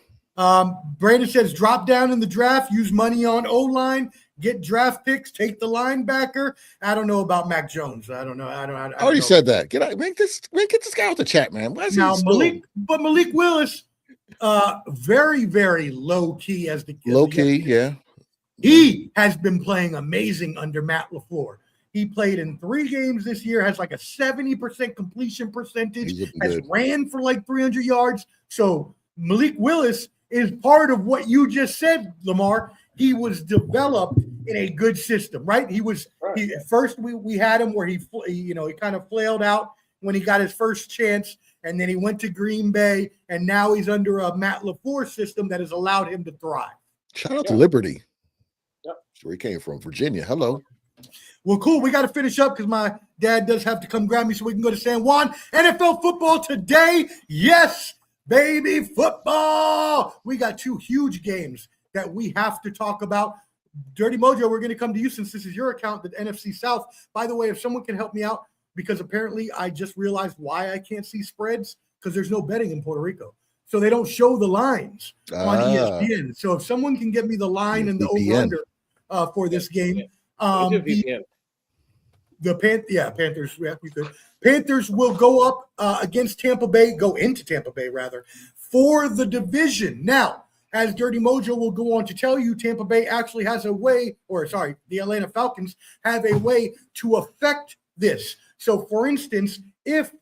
Brandon says drop down in the draft, use money on O-line, get draft picks, take the linebacker. I don't know about Mac Jones. I don't know. I already said that. Get this guy out the chat, man. Why is Malik Willis, very, very low key as the low key, yeah. He has been playing amazing under Matt LaFleur. He played in 3 games this year, has like a 70% completion percentage, has ran for like 300 yards. So Malik Willis is part of what you just said, Lamar. He was developed in a good system, right? At first we had him where he kind of flailed out when he got his first chance, and then he went to Green Bay, and now he's under a Matt LaFleur system that has allowed him to thrive. Shout out to Liberty. Yep. That's where he came from, Virginia. Hello. Well, cool. We got to finish up because my dad does have to come grab me so we can go to San Juan. NFL football today. Yes, baby, football. We got 2 huge games that we have to talk about. Dirty Mojo, we're going to come to you since this is your account, the NFC South. By the way, if someone can help me out, because apparently I just realized why I can't see spreads, because there's no betting in Puerto Rico. So they don't show the lines on ESPN. So if someone can get me the line and the over-under for this game. Panthers. Yeah, we could. Panthers will go up against Tampa Bay, go into Tampa Bay rather, for the division. Now, as Dirty Mojo will go on to tell you, Tampa Bay actually has a way, the Atlanta Falcons have a way to affect this. So, for instance, if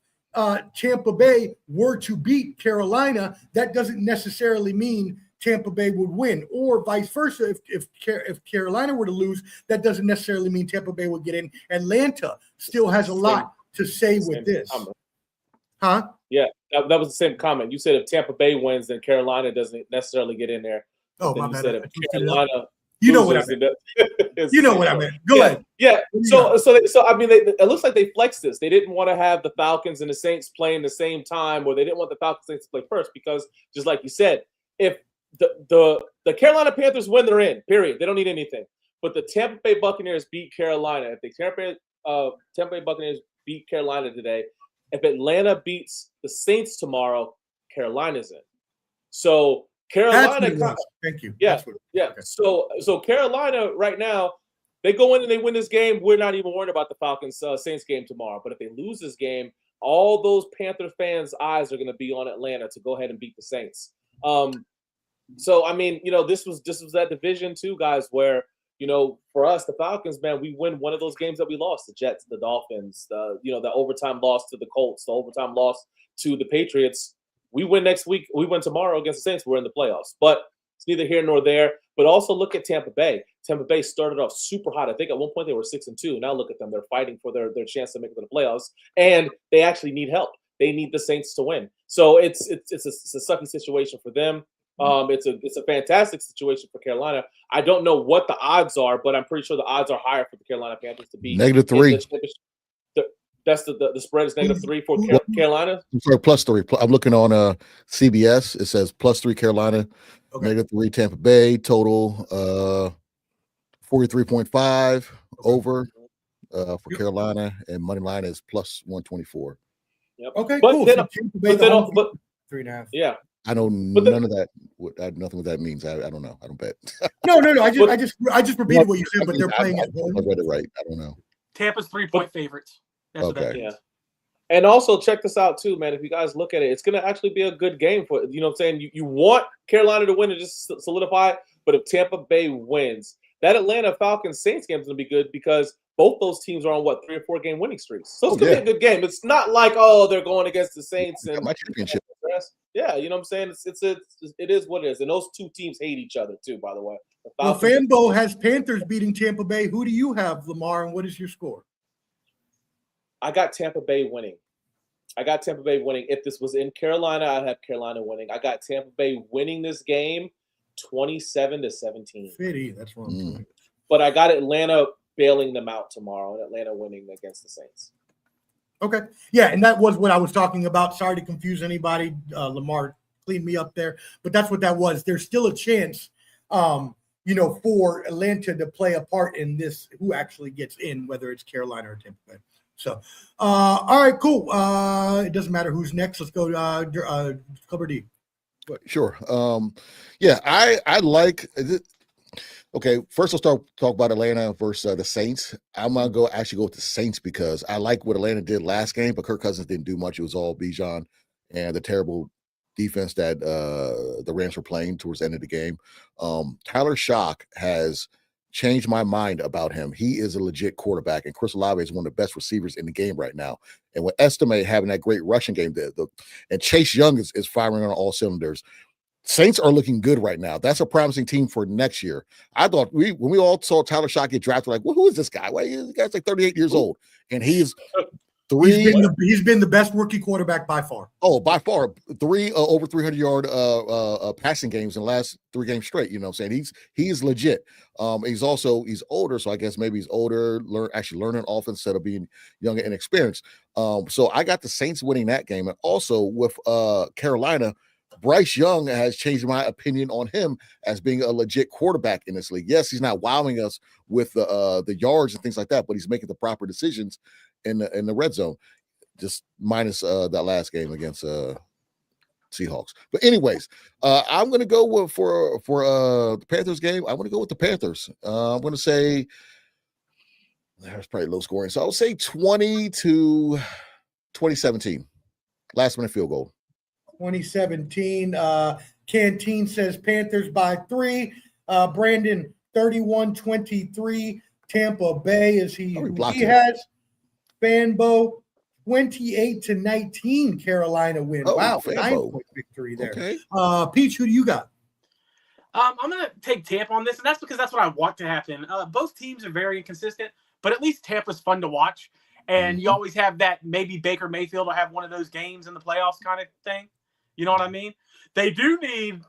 Tampa Bay were to beat Carolina, that doesn't necessarily mean Tampa Bay would win, or vice versa. If Carolina were to lose, that doesn't necessarily mean Tampa Bay would get in. Atlanta still has a lot to say with this. Huh? Yeah, that was the same comment. You said if Tampa Bay wins, then Carolina doesn't necessarily get in there. Oh, Then my you bad. said I if twisted it up. Carolina You know what I loses, meant. it's You the know same. what I meant. Go Yeah, ahead. yeah. you So I mean, it looks like they flexed this. They didn't want to have the Falcons and the Saints playing the same time, or they didn't want the Falcons and Saints to play first because, just like you said, if the Carolina Panthers win, they're in. Period. They don't need anything. But the Tampa Bay Buccaneers beat Carolina. If the Tampa Bay Buccaneers beat Carolina today, if Atlanta beats the Saints tomorrow, Carolina's in. So That's Carolina, what it was. Thank you. yeah, That's what yeah. okay. So Carolina right now, they go in and they win this game. We're not even worried about the Falcons Saints game tomorrow. But if they lose this game, all those Panther fans' eyes are going to be on Atlanta to go ahead and beat the Saints. So I mean, this was that division too, guys, where for us, the Falcons, man, we win one of those games that we lost, the Jets, the Dolphins, the overtime loss to the Colts, the overtime loss to the Patriots. We win next week. We win tomorrow against the Saints. We're in the playoffs. But it's neither here nor there. But also look at Tampa Bay. Tampa Bay started off super hot. I think at one point they were 6-2. Now look at them. They're fighting for their chance to make it to the playoffs. And they actually need help. They need the Saints to win. So it's a sucky situation for them. It's a fantastic situation for Carolina. I don't know what the odds are, but I'm pretty sure the odds are higher for the Carolina Panthers to be -3. That's the spread is -3 for Carolina. I'm sorry, +3. I'm looking on CBS. It says +3 Carolina, Okay. -3 Tampa Bay. Total 43.5 over for Carolina, and money line is +124. Yep. Okay, But cool. then- So Tampa Bay, But they don't. But 3.5. yeah. I know none of that. Nothing what that means. I don't know. I don't bet. No. But- I just repeated what you said, but they're playing I at home. read it right. I don't know. Tampa's 3-point favorites. That's what that Okay. means. Yeah. And also check this out too, man. If you guys look at it, it's going to actually be a good game for, what I'm saying? You want Carolina to win and just solidify it, but if Tampa Bay wins, that Atlanta Falcons Saints game is going to be good because both those teams are on 3 or 4 game winning streaks. So it's going to be a good game. It's not like, they're going against the Saints and my championship. Yeah, you know what I'm saying? It is what it is. And those two teams hate each other too, by the way. The Well, Falcons- Fanbo has Panthers beating Tampa Bay. Who do you have, Lamar, and what is your score? I got Tampa Bay winning. If this was in Carolina, I'd have Carolina winning. I got Tampa Bay winning this game 27-17. Fitty, that's what I'm doing. But I got Atlanta bailing them out tomorrow and Atlanta winning against the Saints. Okay. Yeah, and that was what I was talking about. Sorry to confuse anybody. Lamar cleaned me up there. But that's what that was. There's still a chance, for Atlanta to play a part in this, who actually gets in, whether it's Carolina or Tampa Bay. So, all right, cool. It doesn't matter who's next. Let's go to Cover D. Sure. Yeah, I like it. Okay, first I'll talk about Atlanta versus the Saints. I'm gonna go with the Saints because I like what Atlanta did last game, but Kirk Cousins didn't do much. It was all Bijan and the terrible defense that the Rams were playing towards the end of the game. Tyler Shock has changed my mind about him. He is a legit quarterback, and Chris Olave is one of the best receivers in the game right now. And with Estimate having that great rushing game, and Chase Young is firing on all cylinders. Saints are looking good right now. That's a promising team for next year. I thought when we all saw Tyler Shock get drafted, like, well, who is this guy? Well, this guy's like 38 years old, and he's He's been the best rookie quarterback by far. Oh, by far, 3 over 300-yard passing games in the last 3 games straight. You know what I'm saying? He's legit. He's older, so I guess maybe he's older, learning offense instead of being young and inexperienced. So I got the Saints winning that game, and also with Carolina, Bryce Young has changed my opinion on him as being a legit quarterback in this league. Yes, he's not wowing us with the yards and things like that, but he's making the proper decisions in the red zone. Just minus that last game against Seahawks. But anyways, I'm going to go for the Panthers game. I'm going to go with the Panthers. I'm going to say there's probably low scoring, so I'll say 20-17. Last minute field goal. 2017. Canteen says Panthers by 3. Brandon 31-23. Tampa Bay is he has. Fanbo 28-19. Carolina win. Oh, wow, Fanbo. 9-point victory there. Okay. Peach, who do you got? I'm going to take Tampa on this, and that's because that's what I want to happen. Both teams are very inconsistent, but at least Tampa's fun to watch. And you always have that maybe Baker Mayfield will have one of those games in the playoffs kind of thing. You know what I mean? They do need,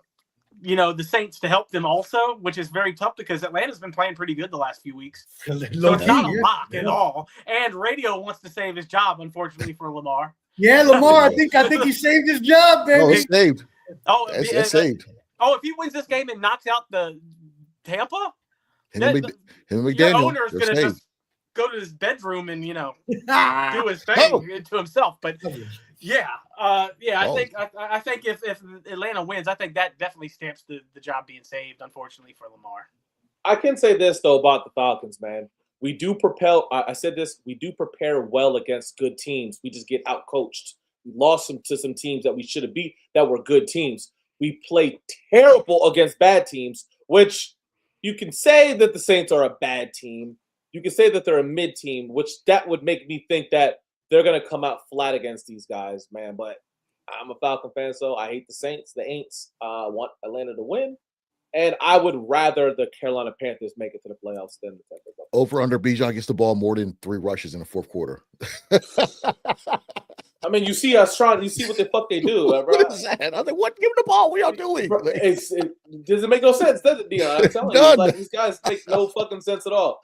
the Saints to help them also, which is very tough because Atlanta's been playing pretty good the last few weeks. So it's not a lock at all. And Radio wants to save his job, unfortunately, for Lamar. Yeah, Lamar, I think he saved his job, baby. Oh, it's saved. Oh, it's saved. Oh, if he wins this game and knocks out the Tampa, him and McDaniel, the owner's going to just go to his bedroom and, do his thing to himself. But I think if Atlanta wins, I think that definitely stamps the job being saved, unfortunately, for Lamar. I can say this, though, about the Falcons, man. We do propel. I said this. We do prepare well against good teams. We just get outcoached. We lost to some teams that we should have beat that were good teams. We play terrible against bad teams, which you can say that the Saints are a bad team. You can say that they're a mid team, which that would make me think that they're going to come out flat against these guys, man. But I'm a Falcon fan, so I hate the Saints. The Aints want Atlanta to win. And I would rather the Carolina Panthers make it to the playoffs than the Tampa Bay. Over under Bijan gets the ball more than 3 rushes in the fourth quarter. I mean, you see us trying. You see what the fuck they do, bro. What is that? I was like, what? Give him the ball. What y'all doing? It doesn't make no sense, does it, Dion? I'm telling you, like, these guys make no fucking sense at all.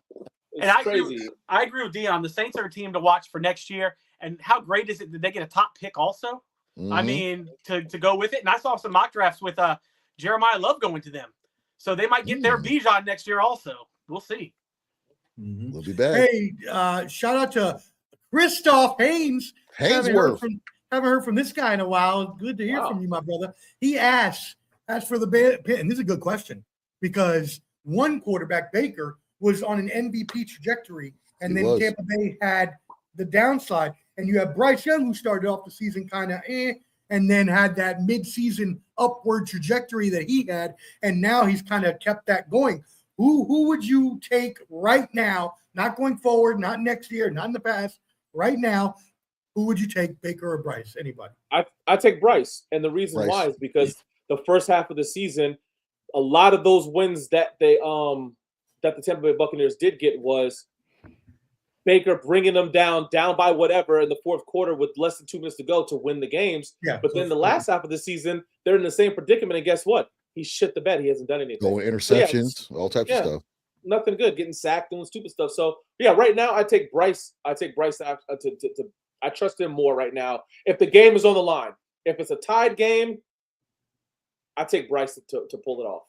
It's crazy. I agree with Dion. The Saints are a team to watch for next year. And how great is it that they get a top pick also? Mm-hmm. I mean, to go with it. And I saw some mock drafts with Jeremiah Love going to them. So they might get their Bijan next year also. We'll see. Mm-hmm. We'll be back. Hey, shout out to Christoph Haynes. Haven't heard from this guy in a while. Good to hear from you, my brother. He asked for the pin, and this is a good question because one quarterback, Baker, was on an MVP trajectory, and then Tampa Bay had the downside. And you have Bryce Young, who started off the season kind of and then had that midseason upward trajectory that he had, and now he's kind of kept that going. Who would you take right now, not going forward, not next year, not in the past, right now? Who would you take, Baker or Bryce? Anybody? I take Bryce, and the reason why is because the first half of the season, a lot of those wins that that the Tampa Bay Buccaneers did get was Baker bringing them down by whatever in the fourth quarter with less than 2 minutes to go to win the games. Yeah, but then the last half of the season, they're in the same predicament, and guess what? He shit the bed. He hasn't done anything. Going interceptions, all types of stuff. Nothing good. Getting sacked, doing stupid stuff. So right now I take Bryce. I trust him more right now. If the game is on the line, if it's a tied game, I take Bryce to pull it off.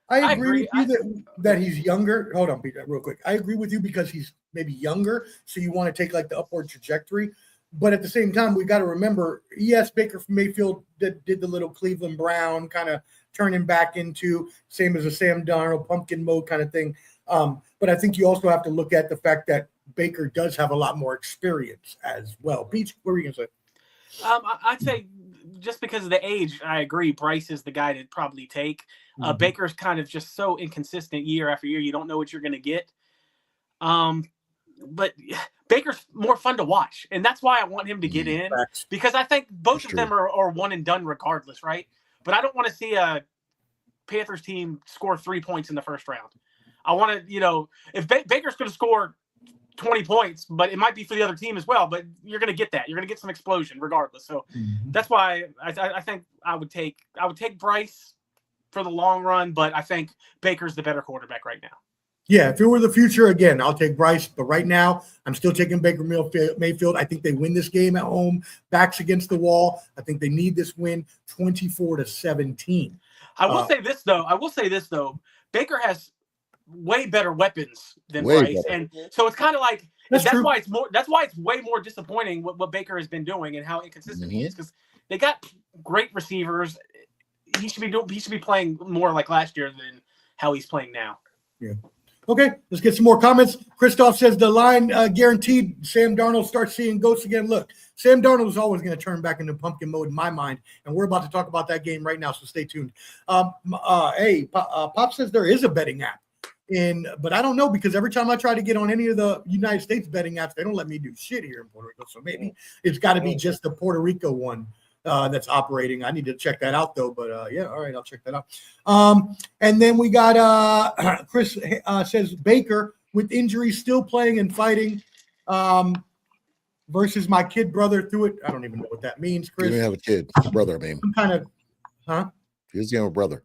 I agree with you that he's younger. Hold on, Peter, real quick. I agree with you because he's maybe younger, so you want to take like the upward trajectory. But at the same time, we got to remember, yes, Baker Mayfield did the little Cleveland Brown kind of turning back into same as a Sam Darnold pumpkin mode kind of thing. But I think you also have to look at the fact that Baker does have a lot more experience as well. Peach, what were you going to say? I'd say just because of the age, I agree. Bryce is the guy to probably take. Baker's kind of just so inconsistent year after year. You don't know what you're going to get. But Baker's more fun to watch. And that's why I want him to get in. Because I think both of them are one and done regardless, right? But I don't want to see a Panthers team score 3 points in the first round. I want to, if Baker's going to score 20 points, but it might be for the other team as well. But you're going to get that. You're going to get some explosion regardless. So that's why I think I would take Bryce for the long run, but I think Baker's the better quarterback right now. Yeah, if it were the future, again, I'll take Bryce. But right now, I'm still taking Baker Mayfield. I think they win this game at home, backs against the wall. I think they need this win 24-17. I will say this, though. Baker has way better weapons than Bryce. And so it's kind of like that's why it's way more disappointing what Baker has been doing and how inconsistent he is, because they got great receivers. He should be playing more like last year than how he's playing now. Yeah. Okay, let's get some more comments. Christoph says the line guaranteed Sam Darnold starts seeing ghosts again. Look, Sam Darnold is always going to turn back into pumpkin mode in my mind, and we're about to talk about that game right now, so stay tuned. Pop says there is a betting app, but I don't know because every time I try to get on any of the United States betting apps, they don't let me do shit here in Puerto Rico, so maybe it's got to be just the Puerto Rico one. That's operating. I need to check that out though, but all right, I'll check that out. And then we got Chris says Baker with injuries still playing and fighting. versus my kid brother threw it. I don't even know what that means, You Chris. didn't have a kid, brother. I mean, Some kind of, huh? he doesn't have a brother.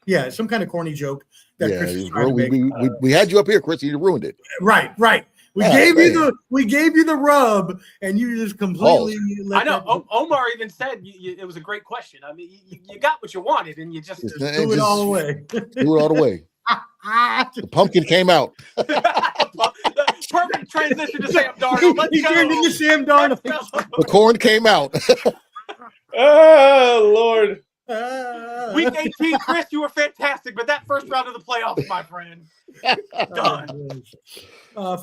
Yeah, some kind of corny joke that Yeah, Chris is trying to make. we had you up here, Chris. You ruined it. Right. We gave you the rub, and you just completely. I know. Omar even said it was a great question. I mean, you got what you wanted, and you just threw it all away. Threw it all away. The pumpkin came out. Perfect transition to Sam Darnold. Let's he go. turned into Sam Darnold. The corn came out. Oh Lord. Week 18, Chris, you were fantastic, but that first round of the playoffs, my friend, done.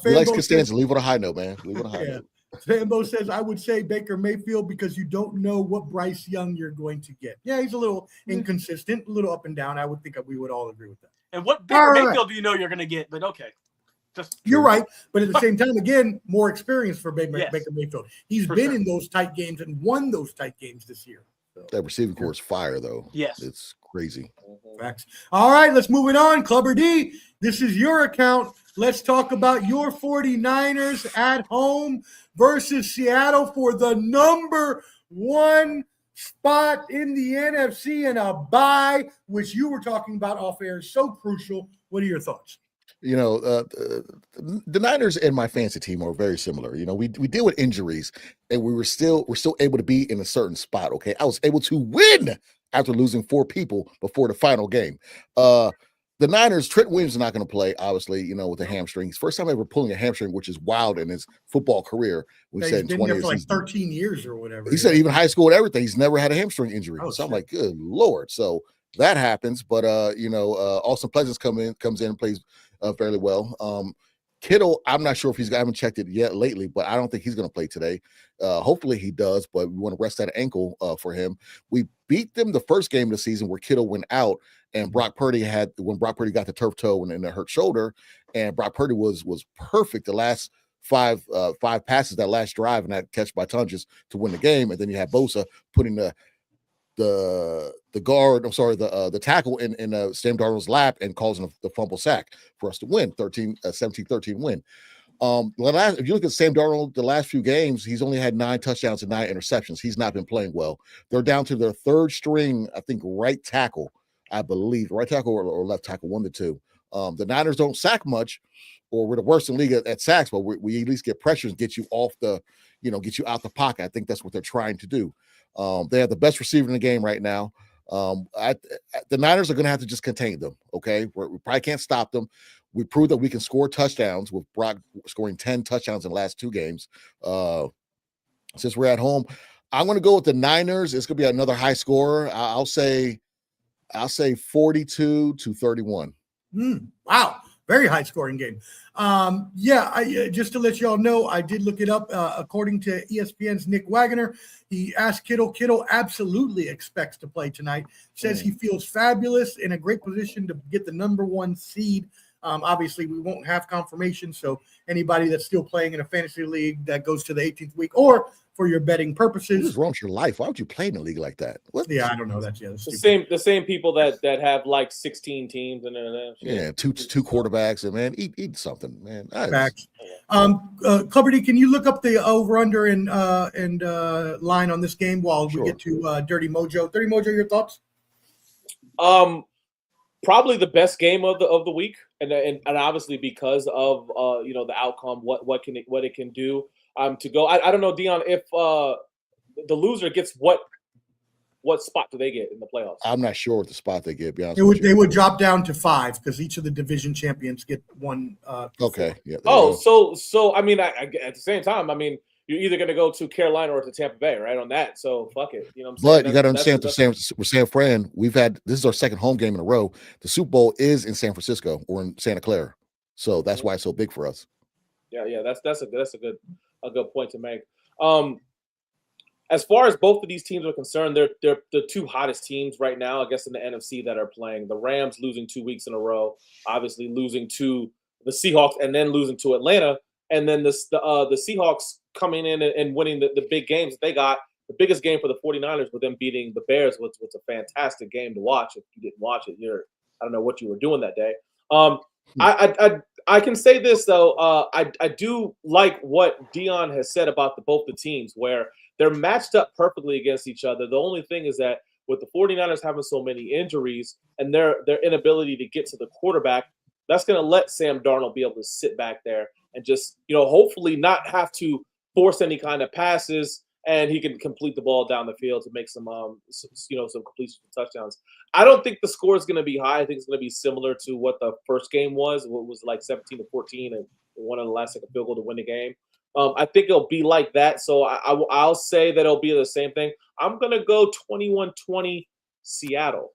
He likes Costanza. Leave on a high note, man. Leave on a high note. Fambo says, I would say Baker Mayfield because you don't know what Bryce Young you're going to get. Yeah, he's a little inconsistent, a little up and down. I would think we would all agree with that. And what Baker Mayfield do you know you're going to get? But okay. You're right. But at the same time, again, more experience for Baker Mayfield. He's been in those tight games and won those tight games this year. So. That receiving core is fire, though. Yes. It's crazy. Facts. All right, let's move it on. Clubber D, this is your account. Let's talk about your 49ers at home versus Seattle for the number 1 spot in the NFC and a bye, which you were talking about off air, is so crucial. What are your thoughts? You know, the Niners and my fantasy team are very similar. You know, we deal with injuries, and we're still able to be in a certain spot. Okay, I was able to win after losing 4 people before the final game. The Niners, Trent Williams is not going to play, obviously, you know, with a hamstring. It's first time ever pulling a hamstring, which is wild in his football career. We said he's been there for like 13 years or whatever. He said even high school and everything, he's never had a hamstring injury. Oh, so I'm like, good Lord. So that happens. But, Austin Pleasance comes in and plays fairly well. Kittle, I'm not sure if I haven't checked it yet lately, but I don't think he's going to play today. Hopefully he does, but we want to rest that ankle for him. We beat them the first game of the season where Kittle went out, and Brock Purdy when Brock Purdy got the turf toe and the hurt shoulder, and Brock Purdy was perfect the last five passes, that last drive, and that catch by Tunges to win the game. And then you had Bosa putting the tackle in Sam Darnold's lap and causing the fumble sack for us to win, 17-13 win. If you look at Sam Darnold, the last few games, he's only had 9 touchdowns and 9 interceptions. He's not been playing well. They're down to their 3rd string, I think, right tackle, I believe, right tackle or left tackle, 1 to 2. The Niners don't sack much, or we're the worst in the league at sacks, but we at least get pressures and get you off get you out the pocket. I think that's what they're trying to do. They have the best receiver in the game right now. The Niners are going to have to just contain them. Okay, we probably can't stop them. We proved that we can score touchdowns with Brock scoring 10 touchdowns in the last 2 games. Since we're at home, I'm going to go with the Niners. It's going to be another high scorer. I'll say 42-31. Wow. Very high scoring game. Just to let y'all know, I did look it up. According to ESPN's Nick Wagoner, he asked Kittle. Kittle absolutely expects to play tonight. Says he feels fabulous, in a great position to get the number 1 seed. Obviously, we won't have confirmation, so anybody that's still playing in a fantasy league that goes to the 18th week, or for your betting purposes. What is wrong with your life? Why would you play in a league like that? What? Yeah, I don't know. That's the same people that have like 16 teams and two quarterbacks, and man, eat something, man. Facts. Clubber D, can you look up the over/under and line on this game while we get to Dirty Mojo? Dirty Mojo, your thoughts? Probably the best game of the week, and obviously because of the outcome, what it can do. To go, I don't know, Dion, if the loser gets what spot do they get in the playoffs? I'm not sure what the spot they get. Be honest, they would drop down to 5 because each of the division champions get 1. Okay, yeah. So I mean, at the same time, I mean, you're either going to go to Carolina or to Tampa Bay, right? On that, so fuck it. You know what I'm saying? But you got to understand, with San Fran, this is our 2nd home game in a row. The Super Bowl is in San Francisco or in Santa Clara, so that's why it's so big for us. Yeah, that's a good point to make. As far as both of these teams are concerned, they're the 2 hottest teams right now, I guess, in the NFC that are playing. The Rams losing 2 weeks in a row, obviously losing to the Seahawks and then losing to Atlanta, and then the Seahawks coming in and winning the big games that they got. The biggest game for the 49ers with them beating the Bears was a fantastic game to watch. If you didn't watch it, I don't know what you were doing that day. I can say this though. I do like what Dion has said about both the teams, where they're matched up perfectly against each other. The only thing is that with the 49ers having so many injuries and their inability to get to the quarterback, that's going to let Sam Darnold be able to sit back there and just, hopefully not have to force any kind of passes, and he can complete the ball down the field to make some completions and touchdowns. I don't think the score is going to be high. I think it's going to be similar to what the first game was. What was like 17-14, and one of the last second field goal to win the game. I think it'll be like that. So I'll say that it'll be the same thing. I'm going to go 21-20 Seattle.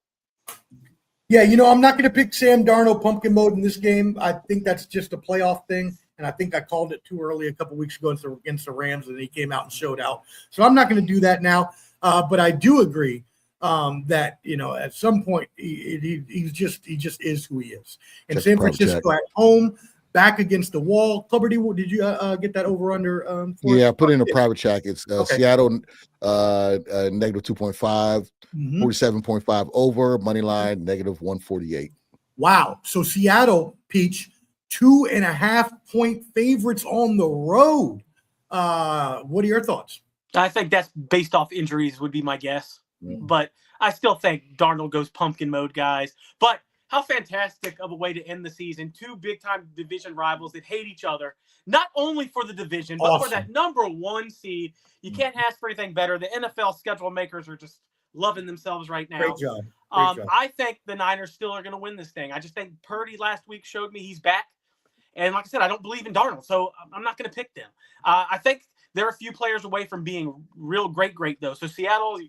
Yeah, I'm not going to pick Sam Darnold pumpkin mode in this game. I think that's just a playoff thing, and I think I called it too early a couple weeks ago against the Rams, and he came out and showed out. So I'm not going to do that now, but I do agree that at some point he just is who he is. And San Francisco at home, back against the wall. Clubber D, did you get that over under? Yeah, I put in a private check. It's Seattle negative 2.5, 47.5 over, money line negative 148. Wow. So Seattle, Peach, 2.5 point favorites on the road. What are your thoughts? I think that's based off injuries would be my guess. But I still think Darnold goes pumpkin mode, guys. But how fantastic of a way to end the season. Two big-time division rivals that hate each other, not only for the division, but for that number 1 seed. You can't ask for anything better. The NFL schedule makers are just loving themselves right now. Great job. I think the Niners still are going to win this thing. I just think Purdy last week showed me he's back. And like I said, I don't believe in Darnold, so I'm not going to pick them. I think they're a few players away from being real great, though. So Seattle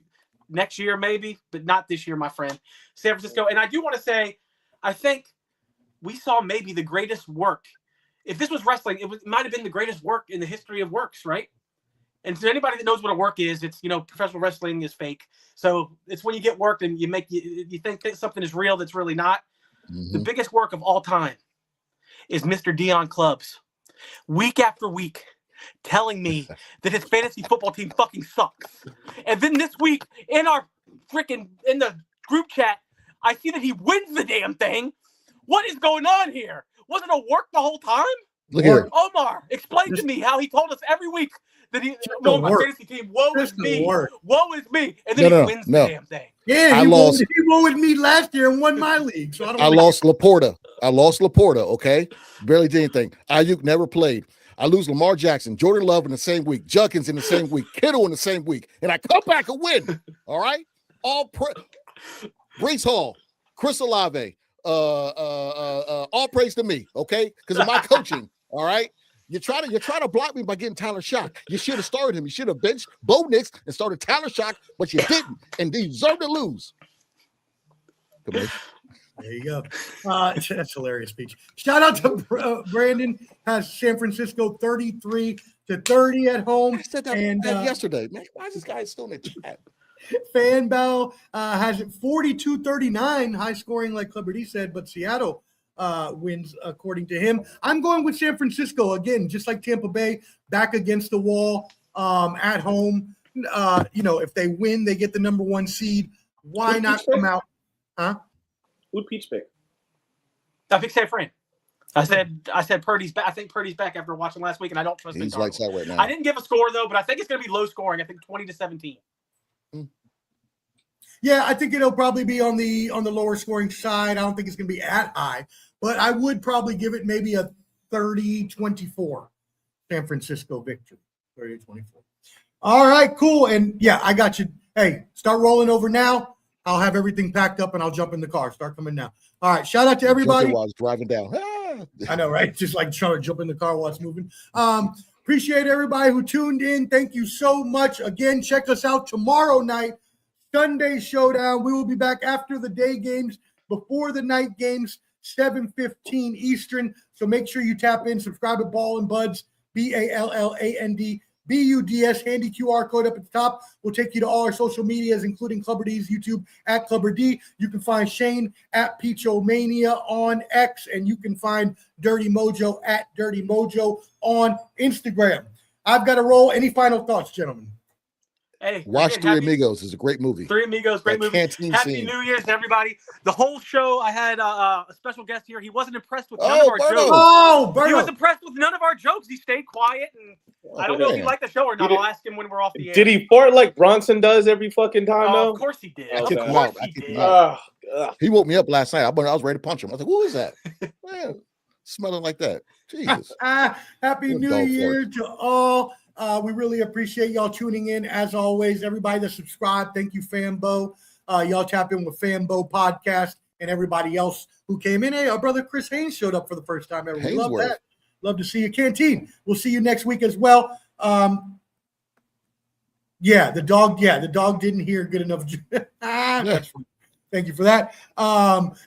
next year maybe, but not this year, my friend. San Francisco. And I do want to say, I think we saw maybe the greatest work. If this was wrestling, it might have been the greatest work in the history of works, right? And to anybody that knows what a work is, it's, professional wrestling is fake. So it's when you get worked and you think that something is real that's really not. The biggest work of all time is Mr. Dion Clubs, week after week, telling me that his fantasy football team fucking sucks. And then this week in the group chat, I see that he wins the damn thing. What is going on here? Wasn't it a work the whole time? Look here. Omar, explain to me how he told us every week that he my fantasy team, woe is me. And then he wins the damn thing. Yeah, he won with me last year and won my league. So I lost Laporta. Okay? Barely did anything. Ayuk never played. I lose Lamar Jackson, Jordan Love in the same week, Judkins in the same week, Kittle in the same week, and I come back and win. All right? Brees Hall, Chris Olave, all praise to me, okay? Because of my coaching, all right? You try to block me by getting Tyler Shock. You should have started him. You should have benched Bo Nix and started Tyler Shock, but you didn't, and you deserve to lose. There you go. That's hilarious speech. Shout out to Brandon. Has San Francisco 33-30 at home. I said that yesterday. Man, why is this guy still in the chat? Fan Bell has it 42-39, high scoring like Clubber D said, but Seattle wins according to him. I'm going with San Francisco again, just like Tampa Bay, back against the wall at home. If they win, they get the number 1 seed. Why not come out? Huh? Who'd Peach pick? I picked San Fran. I said Purdy's back. I think Purdy's back after watching last week, and I don't trust him. He's lights out right now. I didn't give a score though, but I think it's going to be low scoring. I think 20-17. Yeah, I think it'll probably be on the lower scoring side. I don't think it's going to be at high, but I would probably give it maybe a 30-24 San Francisco victory. 30-24. All right, cool. And yeah, I got you. Hey, start rolling over now. I'll have everything packed up and I'll jump in the car. Start coming now. All right, shout out to everybody. While I was driving down. I know, right? Just like trying to jump in the car while it's moving. Appreciate everybody who tuned in. Thank you so much. Again, check us out tomorrow night. Sunday Showdown. We will be back after the day games, before the night games, 7:15 Eastern. So make sure you tap in, subscribe to Ball and Buds, BALLAND BUDS, handy QR code up at the top. We'll take you to all our social medias, including Clubber D's YouTube at Clubber D. You can find Shane at Peachomania on X, and you can find Dirty Mojo at Dirty Mojo on Instagram. I've got to roll. Any final thoughts, gentlemen? Hey, Watch again, Three happy- Amigos. It's a great movie. Three Amigos, great That movie. canteen Happy scene. New Year's, everybody. The whole show, I had a special guest here. He wasn't impressed with none Oh, of our Berto. jokes. Oh, He was Berto. impressed with none of our jokes. He stayed quiet, and I don't know if he man. liked the show or not. He I'll did- ask him when we're off the air. Did he fart like Bronson does every fucking time? Oh, though? of course he did. I Of kicked him course out. I he kicked did. him out. Ugh. He woke me up last night. I was ready to punch him. I was like, "Who is that? Man, smelling like that." Jesus. Happy Good New dog Year to all. We really appreciate y'all tuning in as always. Everybody that subscribed, thank you, Fambo. Y'all tap in with Fambo Podcast and everybody else who came in. Hey, our brother Chris Haynes showed up for the first time ever. We love Hainsworth. that. Love to see you, Canteen. We'll see you next week as well. The dog didn't hear good enough. That's funny. Thank you for that.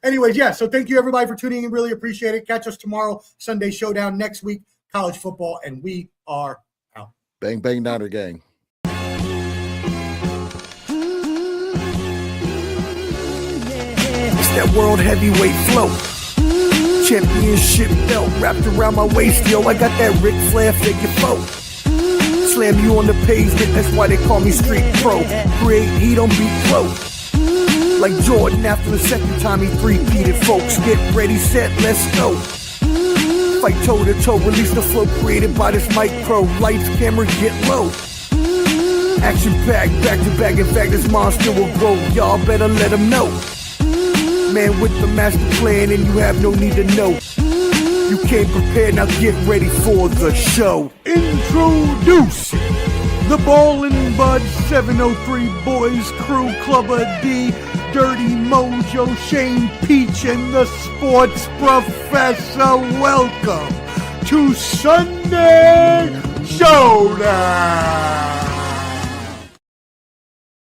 Anyways, yeah. So thank you everybody for tuning in. Really appreciate it. Catch us tomorrow, Sunday Showdown next week, college football, and we are out. Bang bang Niner gang. It's that world heavyweight flow. Championship belt wrapped around my waist, yo. I got that Ric Flair figure four. Slam you on the pavement, that's why they call me Street Pro. Create heat on beat flow. Like Jordan after the second time he three-peated, folks. Get ready, set, let's go. Fight toe to toe, release the flow created by this mic pro. Lights, camera, get low. Action packed, back to back. In fact, this monster will grow. Y'all better let him know. Man with the master plan, and you have no need to know. You came prepared, now get ready for the show. Introducing the Ballin' Bud 703 Boys Crew, Clubber D, Dirty Mojo, Shane Peach, and the Sports Professor. Welcome to Sunday Showdown.